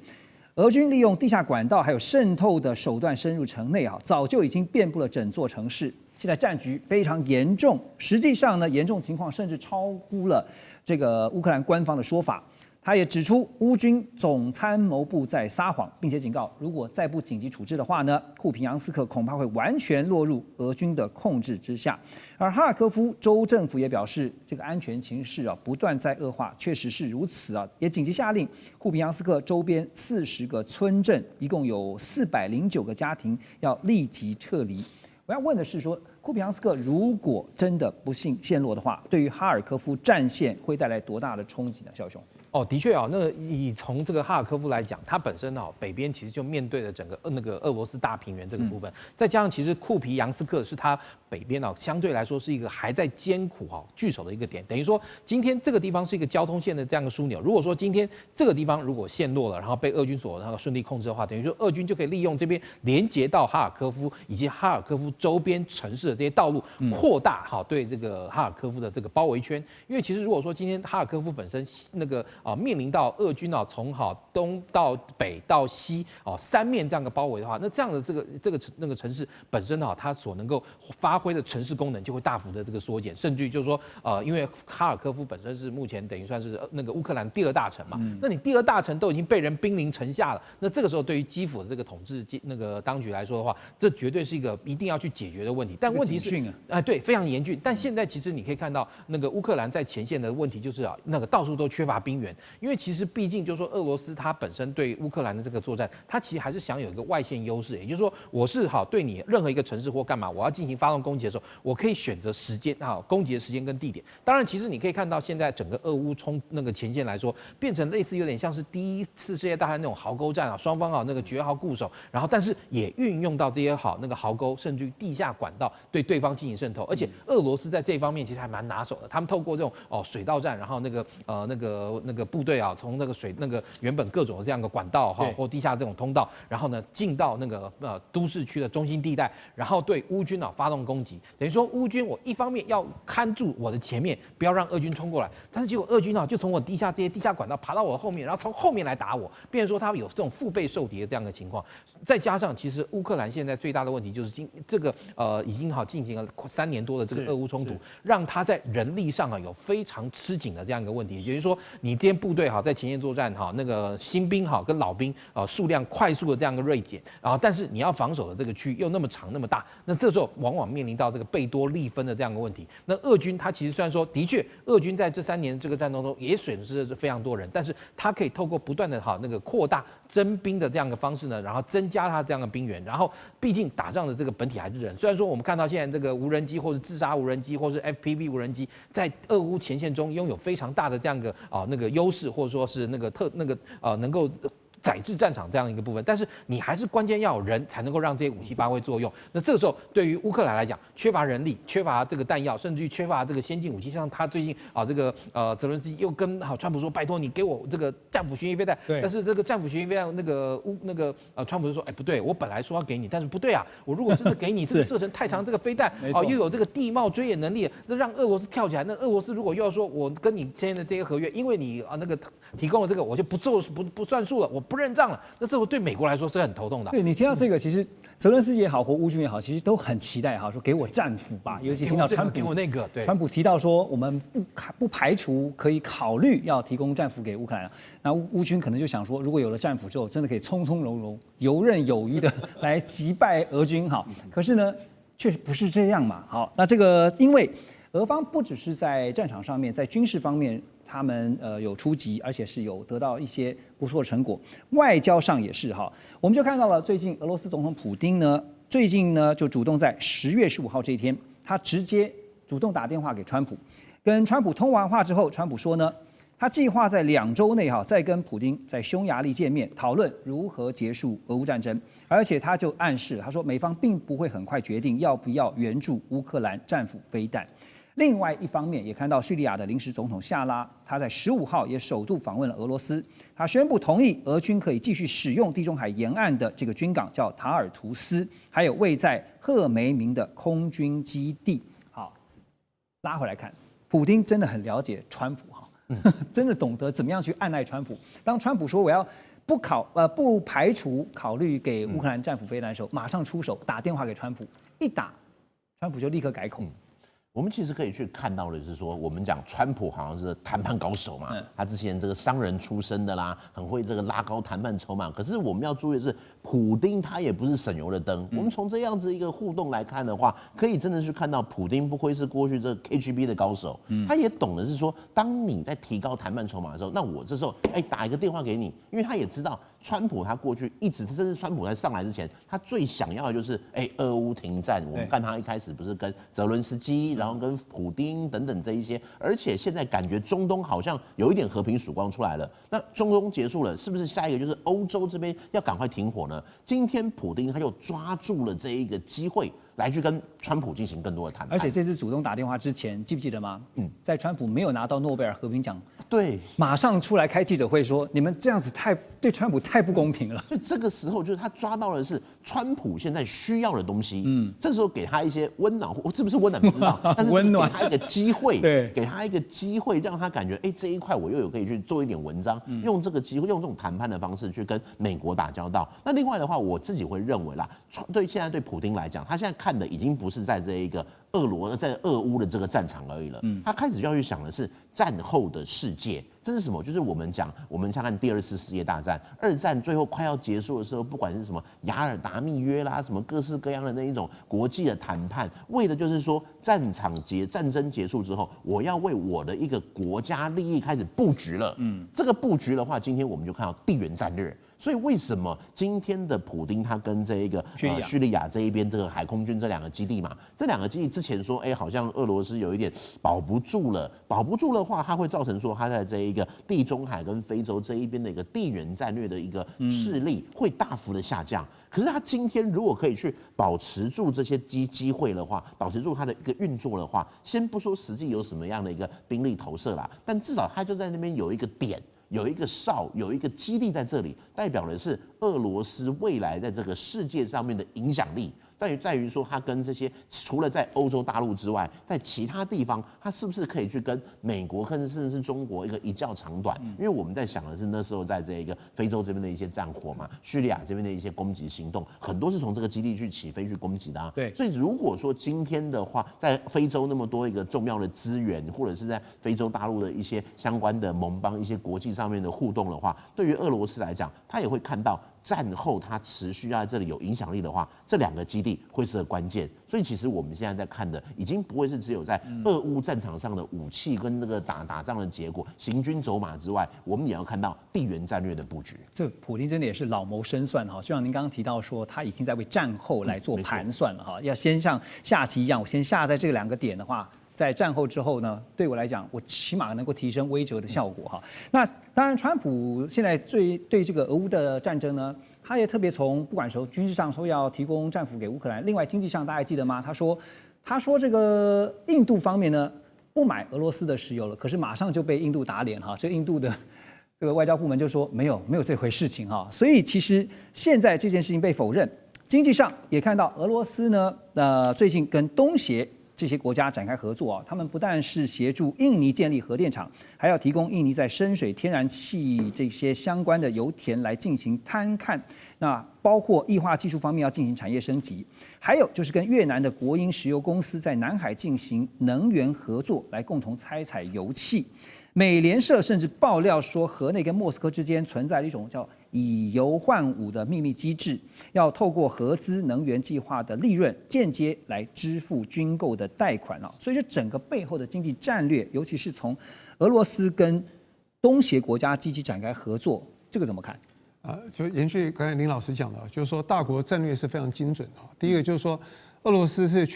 俄军利用地下管道还有渗透的手段深入城内早就已经遍布了整座城市。现在战局非常严重，实际上呢，严重情况甚至超乎了这个乌克兰官方的说法。他也指出，乌军总参谋部在撒谎，并且警告，如果再不紧急处置的话呢，库皮扬斯克恐怕会完全落入俄军的控制之下。而哈尔科夫州政府也表示，这个安全情势不断在恶化，确实是如此也紧急下令库皮扬斯克周边40个村镇，一共有409个家庭要立即撤离。我要问的是说，库皮扬斯克如果真的不幸陷落的话，对于哈尔科夫战线会带来多大的冲击呢？肖兄。的确那以从这个哈尔科夫来讲，它本身北边其实就面对了整个那个俄罗斯大平原这个部分，再加上其实库皮扬斯克是它北边相对来说是一个还在艰苦据守的一个点，等于说今天这个地方是一个交通线的这样的枢纽。如果说今天这个地方如果陷落了，然后被俄军所顺利控制的话，等于说俄军就可以利用这边连接到哈尔科夫以及哈尔科夫周边城市的这些道路，扩大对这个哈尔科夫的这个包围圈。因为其实如果说今天哈尔科夫本身那个面临到俄军从东到北到西3面这样的包围的话，那这样的那个城市本身它所能够发挥的城市功能就会大幅的这个缩减，甚至于就是说因为哈尔科夫本身是目前等于算是那个乌克兰第2大城嘛，那你第2大城都已经被人兵临城下了，那这个时候对于基辅的这个统治那个当局来说的话，这绝对是一个一定要去解决的问题。但问题是对，非常严峻。但现在其实你可以看到那个乌克兰在前线的问题就是那个到处都缺乏兵员。因为其实毕竟就是说，俄罗斯它本身对乌克兰的这个作战，它其实还是想有一个外线优势，也就是说，我是对你任何一个城市或干嘛，我要进行发动攻击的时候，我可以选择时间攻击的时间跟地点。当然，其实你可以看到现在整个俄乌那个前线来说，变成类似有点像是第1次世界大战那种壕沟战双方那个绝壕固守，然后但是也运用到这些那个壕沟，甚至于地下管道对对方进行渗透，而且俄罗斯在这方面其实还蛮拿手的，他们透过这种水道战，然后那个部队从那个那个原本各种的这样的管道或地下这种通道，然后呢进到那个都市区的中心地带，然后对乌军发动攻击。等于说乌军我一方面要看住我的前面，不要让俄军冲过来，但是结果俄军就从我这些地下管道爬到我的后面，然后从后面来打我，变成说他有这种腹背受敌的这样的情况。再加上其实乌克兰现在最大的问题就是这个已经进行了3年多的这个俄乌冲突，让他在人力上有非常吃紧的这样一个问题，也就是说你这些部队在前线作战那个新兵跟老兵数量快速的这样一个锐减，但是你要防守的这个区域又那么长那么大，那这时候往往面临到这个贝多利分的这样一个问题。那俄军他其实虽然说的确，俄军在这3年这个战斗中也损失了非常多人，但是他可以透过不断的那个扩大征兵的这样的方式呢，然后增加他这样的兵源，然后毕竟打仗的这个本体还是人。虽然说我们看到现在这个无人机或是自杀无人机或是 FPV 无人机在俄乌前线中拥有非常大的这样一个那个优势，或者说是那个能够载至战场这样一个部分，但是你还是关键要有人才能够让这些武器发挥作用。那这个时候对于乌克兰来讲，缺乏人力，缺乏这个弹药，甚至于缺乏这个先进武器，像他最近这个泽伦斯基又跟川普说，拜托你给我这个战斧巡弋飞弹，但是这个战斧巡弋飞弹川普就说，不对，我本来说要给你，但是不对啊，我如果真的给你这个射程太长这个飞弹又有这个地貌追演能力，那让俄罗斯跳起来，那俄罗斯如果又要说我跟你签的这个合约，因为你那个提供了这个，我就不算数了，我不认账了，那这对美国来说是很头痛的。对，你听到这个，其实泽伦斯基也好，或乌军也好，其实都很期待哈，说给我战斧吧。尤其听到川普给我那个，对，川普提到说，我们不排除可以考虑要提供战斧给乌克兰。那乌军可能就想说，如果有了战斧之后，真的可以从从容容、游刃有余的来击败俄军哈。可是呢，却不是这样嘛。好，那这个因为俄方不只是在战场上面，在军事方面。他们有出击，而且是有得到一些不错的成果。外交上也是哈，我们就看到了最近俄罗斯总统普丁呢，最近呢就主动在10月15号这一天，他直接主动打电话给川普，跟川普通完话之后，川普说呢，他计划在2周内哈再跟普丁在匈牙利见面，讨论如何结束俄乌战争，而且他就暗示他说美方并不会很快决定要不要援助乌克兰战斧飞弹。另外一方面，也看到叙利亚的临时总统夏拉，他在15号也首度访问了俄罗斯，他宣布同意俄军可以继续使用地中海沿岸的这个军港，叫塔尔图斯，还有位在赫梅明的空军基地。好，拉回来看，普丁真的很了解川普哈，真的懂得怎么样去按捺川普。当川普说我要不排除考虑给乌克兰战斧飞弹的时候，马上出手打电话给川普，一打，川普就立刻改口。我们其实可以去看到的是说，我们讲川普好像是谈判高手嘛，他之前这个商人出身的啦，很会这个拉高谈判筹码。可是我们要注意的是，普丁他也不是省油的灯。我们从这样子一个互动来看的话，可以真的去看到普丁不愧是过去这个 KGB 的高手，他也懂的是说，当你在提高谈判筹码的时候，那我这时候打一个电话给你，因为他也知道。川普他过去一直，甚至川普在上来之前，他最想要的就是俄乌停战。我们看他一开始不是跟泽伦斯基，然后跟普丁等等这一些，而且现在感觉中东好像有一点和平曙光出来了。那中东结束了，是不是下一个就是欧洲这边要赶快停火呢？今天普丁他又抓住了这一个机会。来去跟川普进行更多的谈判，而且这次主动打电话之前，记不记得吗？在川普没有拿到诺贝尔和平奖，对，马上出来开记者会说，你们这样子对川普太不公平了。所以这个时候就是他抓到的是川普现在需要的东西，这时候给他一些温暖，是不是温暖不知道，但是给他一个机会，对，给他一个机会，让他感觉这一块我又有可以去做一点文章，用这个机会，用这种谈判的方式去跟美国打交道。那另外的话，我自己会认为啦，现在对普丁来讲，他现在看的已经不是在这一个在俄乌的这个战场而已了，他开始就要去想的是战后的世界。这是什么？就是我们想看第2次世界大战，2战最后快要结束的时候，不管是什么雅尔达密约啦，什么各式各样的那一种国际的谈判，为的就是说战争结束之后，我要为我的一个国家利益开始布局了。这个布局的话，今天我们就看到地缘战略。所以为什么今天的普丁他跟这一个叙利亚这一边这个海空军这2个基地嘛，这2个基地之前说，好像俄罗斯有一点保不住了，保不住的话，它会造成说它在这一个地中海跟非洲这一边的一个地缘战略的一个势力会大幅的下降。可是他今天如果可以去保持住这些机会的话，保持住它的一个运作的话，先不说实际有什么样的一个兵力投射啦，但至少他就在那边有一个点。有一个哨，有一个基地在这里，代表的是俄罗斯未来在这个世界上面的影响力。在于说，他跟这些除了在欧洲大陆之外，在其他地方，他是不是可以去跟美国，甚至是中国一较长短？因为我们在想的是，那时候在这个非洲这边的一些战火嘛，叙利亚这边的一些攻击行动，很多是从这个基地去起飞去攻击的啊。对，所以如果说今天的话，在非洲那么多一个重要的资源，或者是在非洲大陆的一些相关的盟邦、一些国际上面的互动的话，对于俄罗斯来讲，他也会看到。战后它持续要在这里有影响力的话，这2个基地会是个关键。所以其实我们现在在看的，已经不会是只有在俄乌战场上的武器跟那个打仗的结果、行军走马之外，我们也要看到地缘战略的布局。这普丁真的也是老谋深算哈，就像您刚刚提到说，他已经在为战后来做盘算了哈，要先像下棋一样，我先下在这2个点的话。在战后之后呢，对我来讲，我起码能够提升威慑的效果哈。那当然，川普现在对这个俄乌的战争呢，他也特别从不管说军事上说要提供战斧给乌克兰，另外经济上大家还记得吗？他说这个印度方面呢不买俄罗斯的石油了，可是马上就被印度打脸哈。这印度的这个外交部门就说没有这回事情哈。所以其实现在这件事情被否认，经济上也看到俄罗斯呢最近跟东协这些国家展开合作啊，他们不但是协助印尼建立核电厂，还要提供印尼在深水天然气这些相关的油田来进行勘看。那包括液化技术方面要进行产业升级，还有就是跟越南的国营石油公司在南海进行能源合作，来共同开采油气。美联社甚至爆料说，河内跟莫斯科之间存在了一种叫以油换武的秘密机制，要透过合资能源计划的利润间接来支付军购的贷款啊。所以这整个背后的经济战略，尤其是从俄罗斯跟东协国家积极展开合作，这个怎么看？就延续刚才林老师讲的，就是说大国战略是非常精准的。第一个就是说，俄罗斯是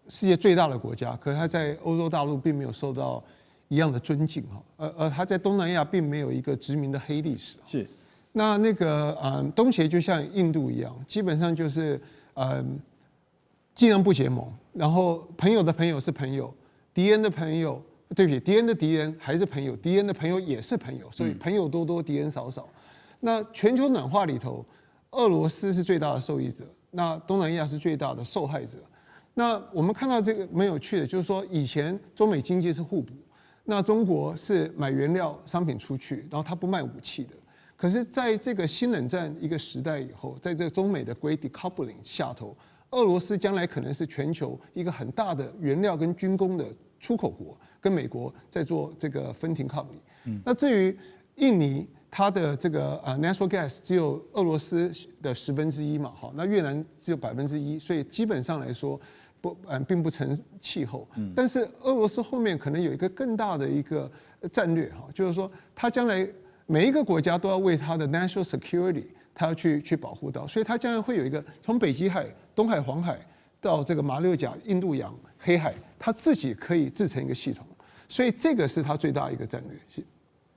世界最大的国家，可是它在欧洲大陆并没有受到一样的尊敬哈，而它在东南亚并没有一个殖民的黑历史。是，那个东协就像印度一样，基本上就是尽量不结盟，然后朋友的朋友是朋友，敌人的朋友，对不起，敌人的敌人还是朋友，敌人的朋友也是朋友，所以朋友多多，敌人少少。那全球暖化里头，俄罗斯是最大的受益者，那东南亚是最大的受害者。那我们看到这个蛮有趣的，就是说以前中美经济是互补，那中国是买原料商品出去，然后它不卖武器的。可是在这个新冷战一个时代以后，在这个中美的 Great Decoupling 下头，俄罗斯将来可能是全球一个很大的原料跟军工的出口国，跟美国在做这个分庭抗礼。那至于印尼，它的这个natural gas 只有俄罗斯的1/10嘛，好，那越南只有1%，所以基本上来说并不成气候。但是俄罗斯后面可能有一个更大的一个战略哈，就是说它将来每一个国家都要为它的 national security， 它要去保护到，所以它将来会有一个从北极海、东海、黄海到这个马六甲、印度洋、黑海，它自己可以制成一个系统，所以这个是它最大一个战略。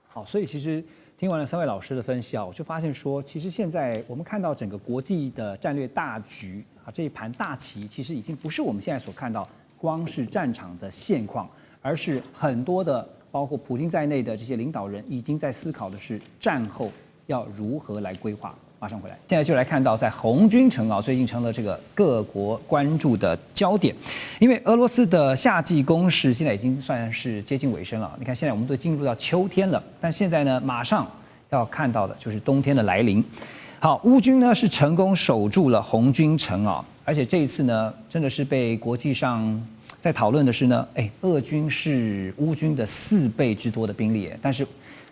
好，所以其实听完了3位老师的分析啊，我就发现说，其实现在我们看到整个国际的战略大局啊，这一盘大棋其实已经不是我们现在所看到光是战场的现况，而是很多的包括普丁在内的这些领导人已经在思考的是战后要如何来规划。马上回来，现在就来看到在红军城啊，最近成了这个各国关注的焦点，因为俄罗斯的夏季攻势现在已经算是接近尾声了。你看，现在我们都进入到秋天了，但现在呢，马上要看到的就是冬天的来临。好，乌军呢是成功守住了红军城啊，而且这一次呢，真的是被国际上在讨论的是呢，俄军是乌军的4倍之多的兵力，但是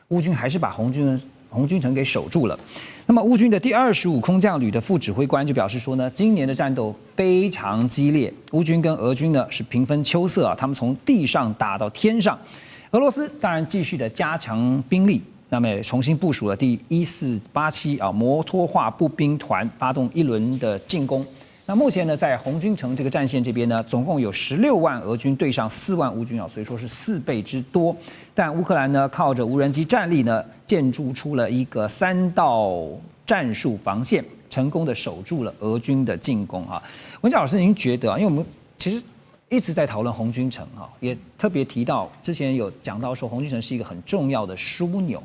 乌军还是把红军城给守住了。那么乌军的第25空降旅的副指挥官就表示说呢，今年的战斗非常激烈，乌军跟俄军呢是平分秋色啊，他们从地上打到天上。俄罗斯当然继续的加强兵力，那么也重新部署了第1487摩托化步兵团，发动一轮的进攻。那目前呢，在红军城这个战线这边呢，总共有16万俄军对上4万乌军啊，所以说是4倍之多。但乌克兰呢，靠着无人机战力呢，建筑出了一个3道战术防线，成功的守住了俄军的进攻啊。文佳老师，您觉得啊，因为我们其实一直在讨论红军城啊，也特别提到之前有讲到说红军城是一个很重要的枢纽，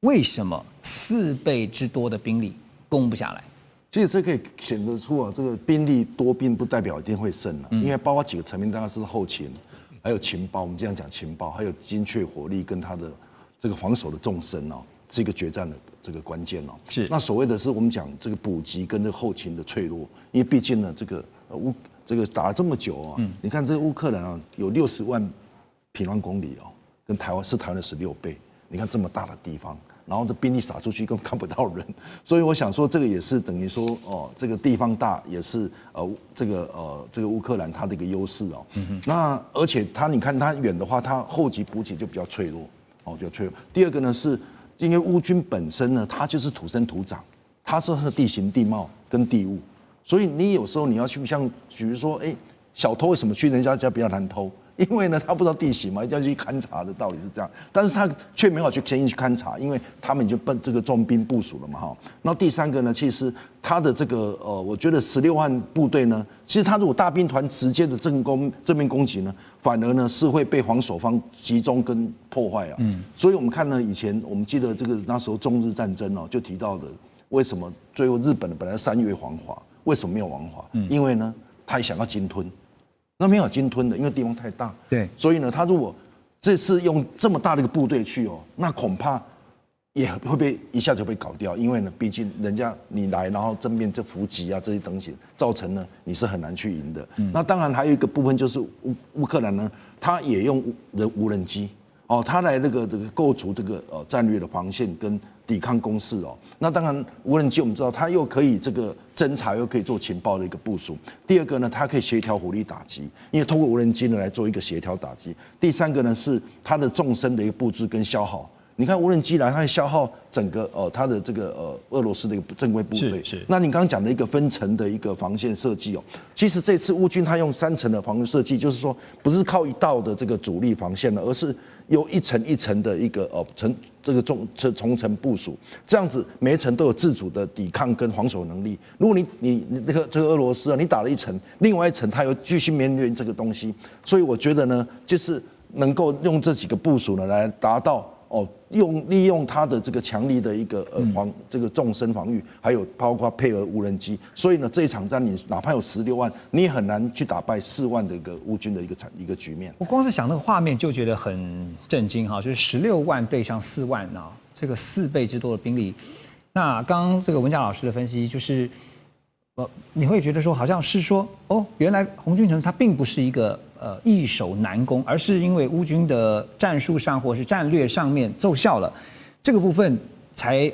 为什么4倍之多的兵力攻不下来？其实这可以显得出啊，这个兵力多并不代表一定会胜啊，因为包括几个层面，当然是后勤，还有情报，我们这样讲情报，还有精确火力跟它的这个防守的纵深哦，是一个决战的这个关键哦。是。那所谓的是我们讲这个补给跟这个后勤的脆弱，因为毕竟呢，这个打了这么久啊，你看这个乌克兰啊，有60万平方公里哦，跟台湾的16倍，你看这么大的地方。然后这兵力撒出去根本看不到人，所以我想说这个也是等于说哦，这个地方大也是这个乌克兰它的一个优势哦。那而且你看它远的话，它后级补给就比较脆弱哦，比较脆弱。第二个呢是因为乌军本身呢，它就是土生土长，它是和地形地貌跟地物，所以你有时候你要去像比如说小偷为什么去人家家比较难偷？因为呢，他不知道地形嘛，一定要去勘察的道理是这样，但是他却没有去前去勘察，因为他们已经这个重兵部署了嘛，哈。然后第三个呢，其实他的这个我觉得16万部队呢，其实他如果大兵团直接的正面攻击呢，反而呢是会被防守方集中跟破坏啊。所以我们看呢，以前我们记得这个那时候中日战争哦，就提到的为什么最后日本本来3月防华，为什么没有防华？因为呢，他也想要鲸吞。那没有鲸吞的，因为地方太大。对，所以呢，他如果这次用这么大的一个部队去哦，那恐怕也会被一下就被搞掉，因为呢，毕竟人家你来，然后正面这伏击啊这些东西，造成呢你是很难去赢的。那当然还有一个部分就是乌克兰呢，他也用无人机哦，他来这个构筑这个战略的防线跟抵抗攻势哦。那当然无人机我们知道它又可以这个侦察，又可以做情报的一个部署。第二个呢，它可以协调火力打击，因为通过无人机呢来做一个协调打击。第三个呢是它的纵深的一个布置跟消耗。你看无人机来，它会消耗整个它的这个俄罗斯的一个正规部队。是。那你刚刚讲的一个分层的一个防线设计哦，其实这次乌军他用3层的防御设计，就是说不是靠一道的这个主力防线了，而是由一层一层的一个这个重层部署，这样子每一层都有自主的抵抗跟防守能力。如果你这个俄罗斯啊，你打了一层，另外一层它又继续面对这个东西，所以我觉得呢，就是能够用这几个部署呢来达到。利用它的这个强力的一个这个纵深防御，还有包括配合无人机，所以呢这一场战你哪怕有16万，你也很难去打败4万的一个乌军的一个局面。我光是想那个画面就觉得很震惊哈，就是16万对上4万啊，这个4倍之多的兵力。那刚刚这个文佳老师的分析就是，你会觉得说好像是说原来红军城它并不是一个易守难攻，而是因为乌军的战术上或是战略上面奏效了，这个部分才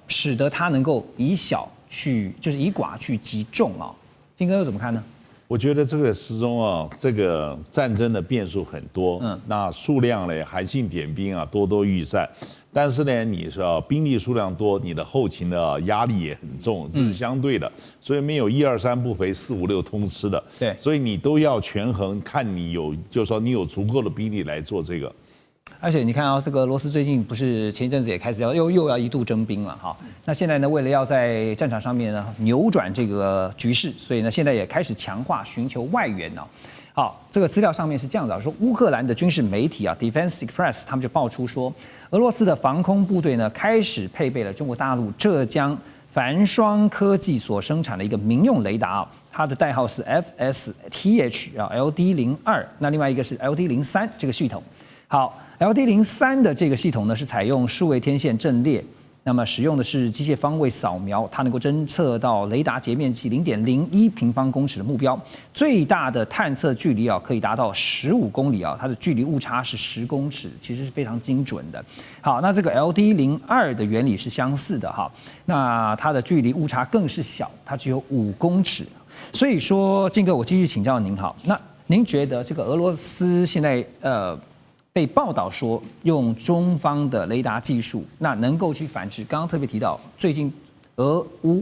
使得他能够以寡去击众啊。金哥又怎么看呢？我觉得这个始终这个战争的变数很多，那数量呢，韩信点兵啊，多多益善。但是呢，你说兵力数量多，你的后勤的压力也很重，这是相对的，所以没有1、2、3不肥，4、5、6通吃的。对，所以你都要权衡，看你就是说你有足够的兵力来做这个。而且你看这个俄罗斯最近不是前一阵子也开始又要一度征兵了哈，那现在呢，为了要在战场上面呢扭转这个局势，所以呢现在也开始强化寻求外援哦。好，这个资料上面是这样的，说乌克兰的军事媒体Defense Express 他们就爆出说，俄罗斯的防空部队呢开始配备了中国大陆浙江繁双科技所生产的一个民用雷达它的代号是 FSTH LD02，那另外一个是 LD03这个系统。好，LD03的这个系统呢是采用数位天线阵列。那么使用的是机械方位扫描，它能够侦测到雷达截面积0.01平方公尺的目标，最大的探测距离可以达到15公里它的距离误差是10公尺，其实是非常精准的。好，那这个 LD02的原理是相似的哈，那它的距离误差更是小，它只有5公尺。所以说，靖哥，我继续请教您好，那您觉得这个俄罗斯现在被报道说用中方的雷达技术，那能够去反制。刚刚特别提到，最近俄乌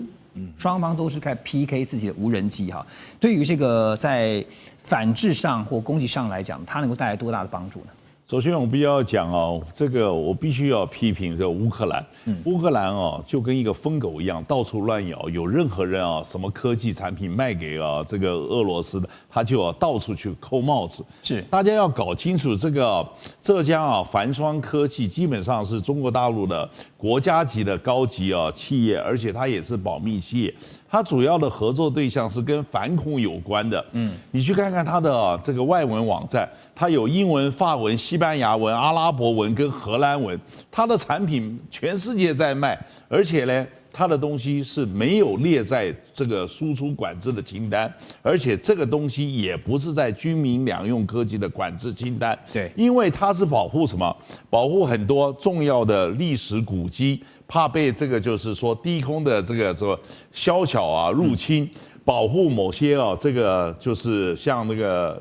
双方都是在 PK 自己的无人机哈。对于这个在反制上或攻击上来讲，它能够带来多大的帮助呢？首先，我必须要讲这个我必须要批评这个乌克兰。乌克兰就跟一个疯狗一样，到处乱咬。有任何人什么科技产品卖给这个俄罗斯的，他就到处去扣帽子。是，大家要搞清楚，这个浙江繁双科技基本上是中国大陆的国家级的高级企业，而且它也是保密企业。它主要的合作对象是跟反恐有关的。你去看看它的这个外文网站，它有英文、法文、西班牙文、阿拉伯文跟荷兰文，它的产品全世界在卖，而且呢，它的东西是没有列在这个输出管制的清单，而且这个东西也不是在军民两用科技的管制清单。对，因为它是保护什么？保护很多重要的历史古迹，怕被这个就是说低空的这个说宵巧入侵。保护某些这个就是像那个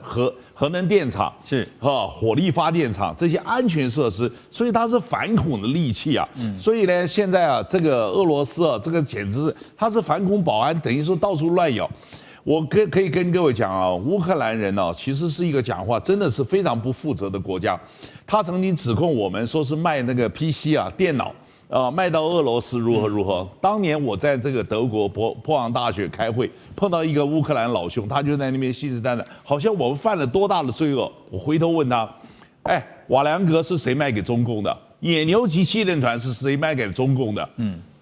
核能电厂是火力发电厂这些安全设施，所以它是反恐的利器啊。所以呢，现在这个俄罗斯这个简直是它是反恐保安，等于说到处乱咬。我可以跟各位讲乌克兰人其实是一个讲话真的是非常不负责的国家。他曾经指控我们说是卖那个 PC 电脑。卖到俄罗斯如何如何？当年我在这个德国波昂大学开会，碰到一个乌克兰老兄，他就在那边信誓旦旦，好像我们犯了多大的罪恶。我回头问他，瓦良格是谁卖给中共的？野牛级7人团是谁卖给中共的？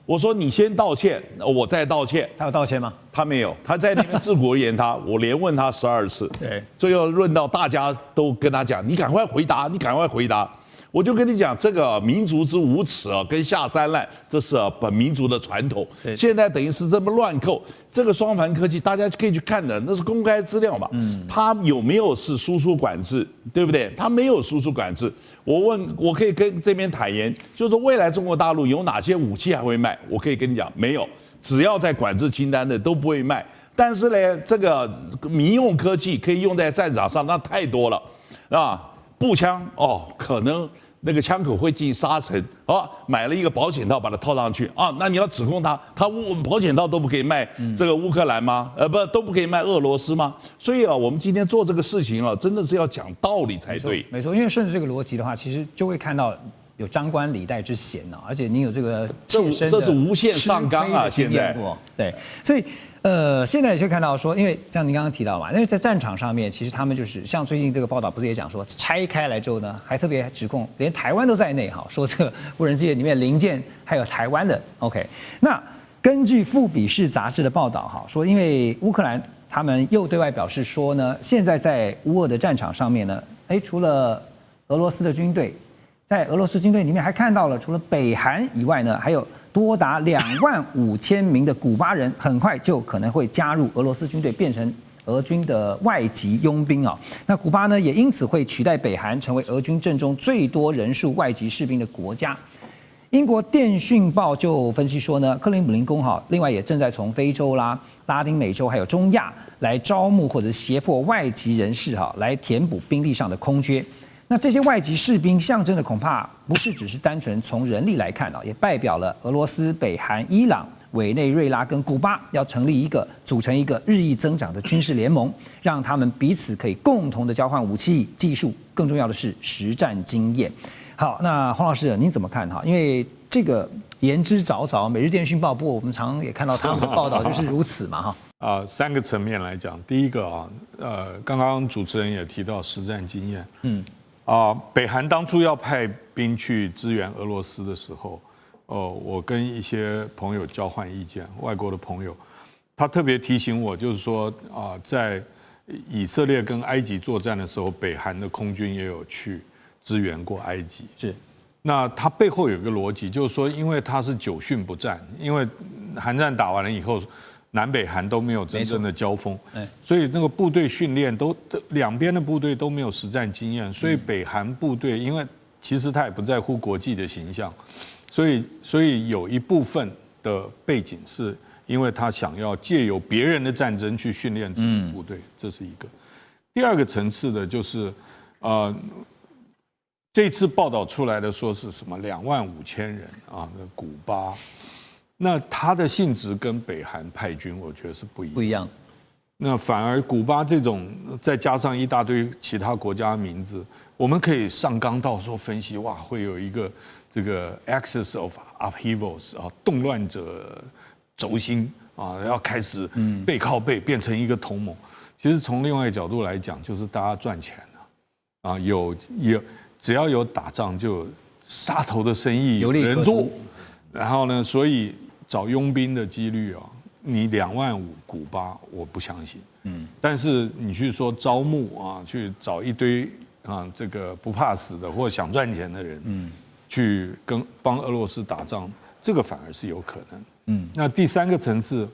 我说你先道歉，我再道歉。他有道歉吗？他没有，他在那边自国言他，我连问他12次，对，最后论到大家都跟他讲，你赶快回答，你赶快回答。我就跟你讲，这个民族之无耻啊，跟下三滥，这是本民族的传统。现在等于是这么乱扣，这个双帆科技大家可以去看的，那是公开资料嘛。他有没有是输出管制，对不对？他没有输出管制。我可以跟这边坦言，就是说未来中国大陆有哪些武器还会卖？我可以跟你讲，没有，只要在管制清单的都不会卖。但是呢，这个民用科技可以用在战场上，那太多了啊。步枪可能那个枪口会进沙尘买了一个保险套把它套上去那你要指控他保险套都不可以卖这个乌克兰吗？都不可以卖俄罗斯吗？所以我们今天做这个事情真的是要讲道理才对。没错，因为顺着这个逻辑的话，其实就会看到有张冠李戴之嫌而且你有这个切身的这是无限上纲啊！现在对，所以。现在也就看到说，因为像您刚刚提到嘛，因为在战场上面，其实他们就是像最近这个报道不是也讲说，拆开来之后呢，还特别指控连台湾都在内说这个无人机里面零件还有台湾的。OK， 那根据《富比士》杂志的报道说，因为乌克兰他们又对外表示说呢，现在在乌俄的战场上面呢，除了俄罗斯的军队，在俄罗斯军队里面还看到了除了北韩以外呢，还有多达25000名的古巴人，很快就可能会加入俄罗斯军队，变成俄军的外籍佣兵那古巴呢，也因此会取代北韩，成为俄军阵中最多人数外籍士兵的国家。英国电讯报就分析说呢，克里姆林宫另外也正在从非洲啦、拉丁美洲还有中亚来招募或者胁迫外籍人士来填补兵力上的空缺。那这些外籍士兵象征的恐怕不是只是单纯从人力来看也代表了俄罗斯、北韩、伊朗、委内瑞拉跟古巴要组成一个日益增长的军事联盟，让他们彼此可以共同的交换武器、技术，更重要的是实战经验。好，那黄老师您怎么看因为这个言之凿凿，《每日电讯报》不过我们常也看到他们的报道就是如此嘛3个层面来讲，第一个刚刚主持人也提到实战经验，北韩当初要派兵去支援俄罗斯的时候，我跟一些朋友交换意见，外国的朋友，他特别提醒我，就是说在以色列跟埃及作战的时候，北韩的空军也有去支援过埃及。是，那它背后有一个逻辑，就是说，因为它是久训不战，因为韩战打完了以后，南北韩都没有真正的交锋，所以那个部队训练两边的部队都没有实战经验，所以北韩部队因为其实他也不在乎国际的形象，所以有一部分的背景是因为他想要借由别人的战争去训练自己的部队，这是一个。第二个层次的就是这次报道出来的说是什么25000人那古巴。那它的性质跟北韩派军，我觉得是不一样的。那反而古巴这种，再加上一大堆其他国家的名字，我们可以上纲到说分析，会有一个这个 axis of upheavals 动乱者轴心要开始背靠背变成一个同盟。其实从另外一个角度来讲，就是大家赚钱有只要有打仗，就有杀头的生意有人做，然后呢，所以找佣兵的几率你25000古巴，我不相信。但是你去说招募去找一堆这个不怕死的或想赚钱的人，去帮俄罗斯打仗，这个反而是有可能。那第3个层次，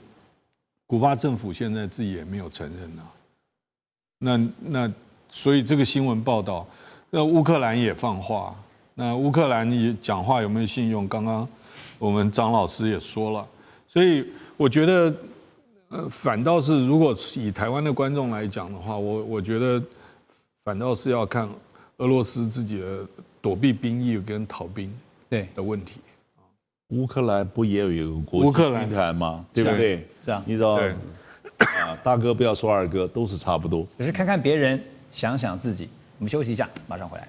古巴政府现在自己也没有承认那所以这个新闻报道，那乌克兰也放话，那乌克兰也讲话有没有信用？刚刚我们张老师也说了，所以我觉得，反倒是如果以台湾的观众来讲的话，我觉得反倒是要看俄罗斯自己的躲避兵役跟逃兵的问题。乌克兰不也有一个国际军团吗？对不对？是啊，你知道大哥不要说二哥，都是差不多。只是看看别人，想想自己。我们休息一下，马上回来。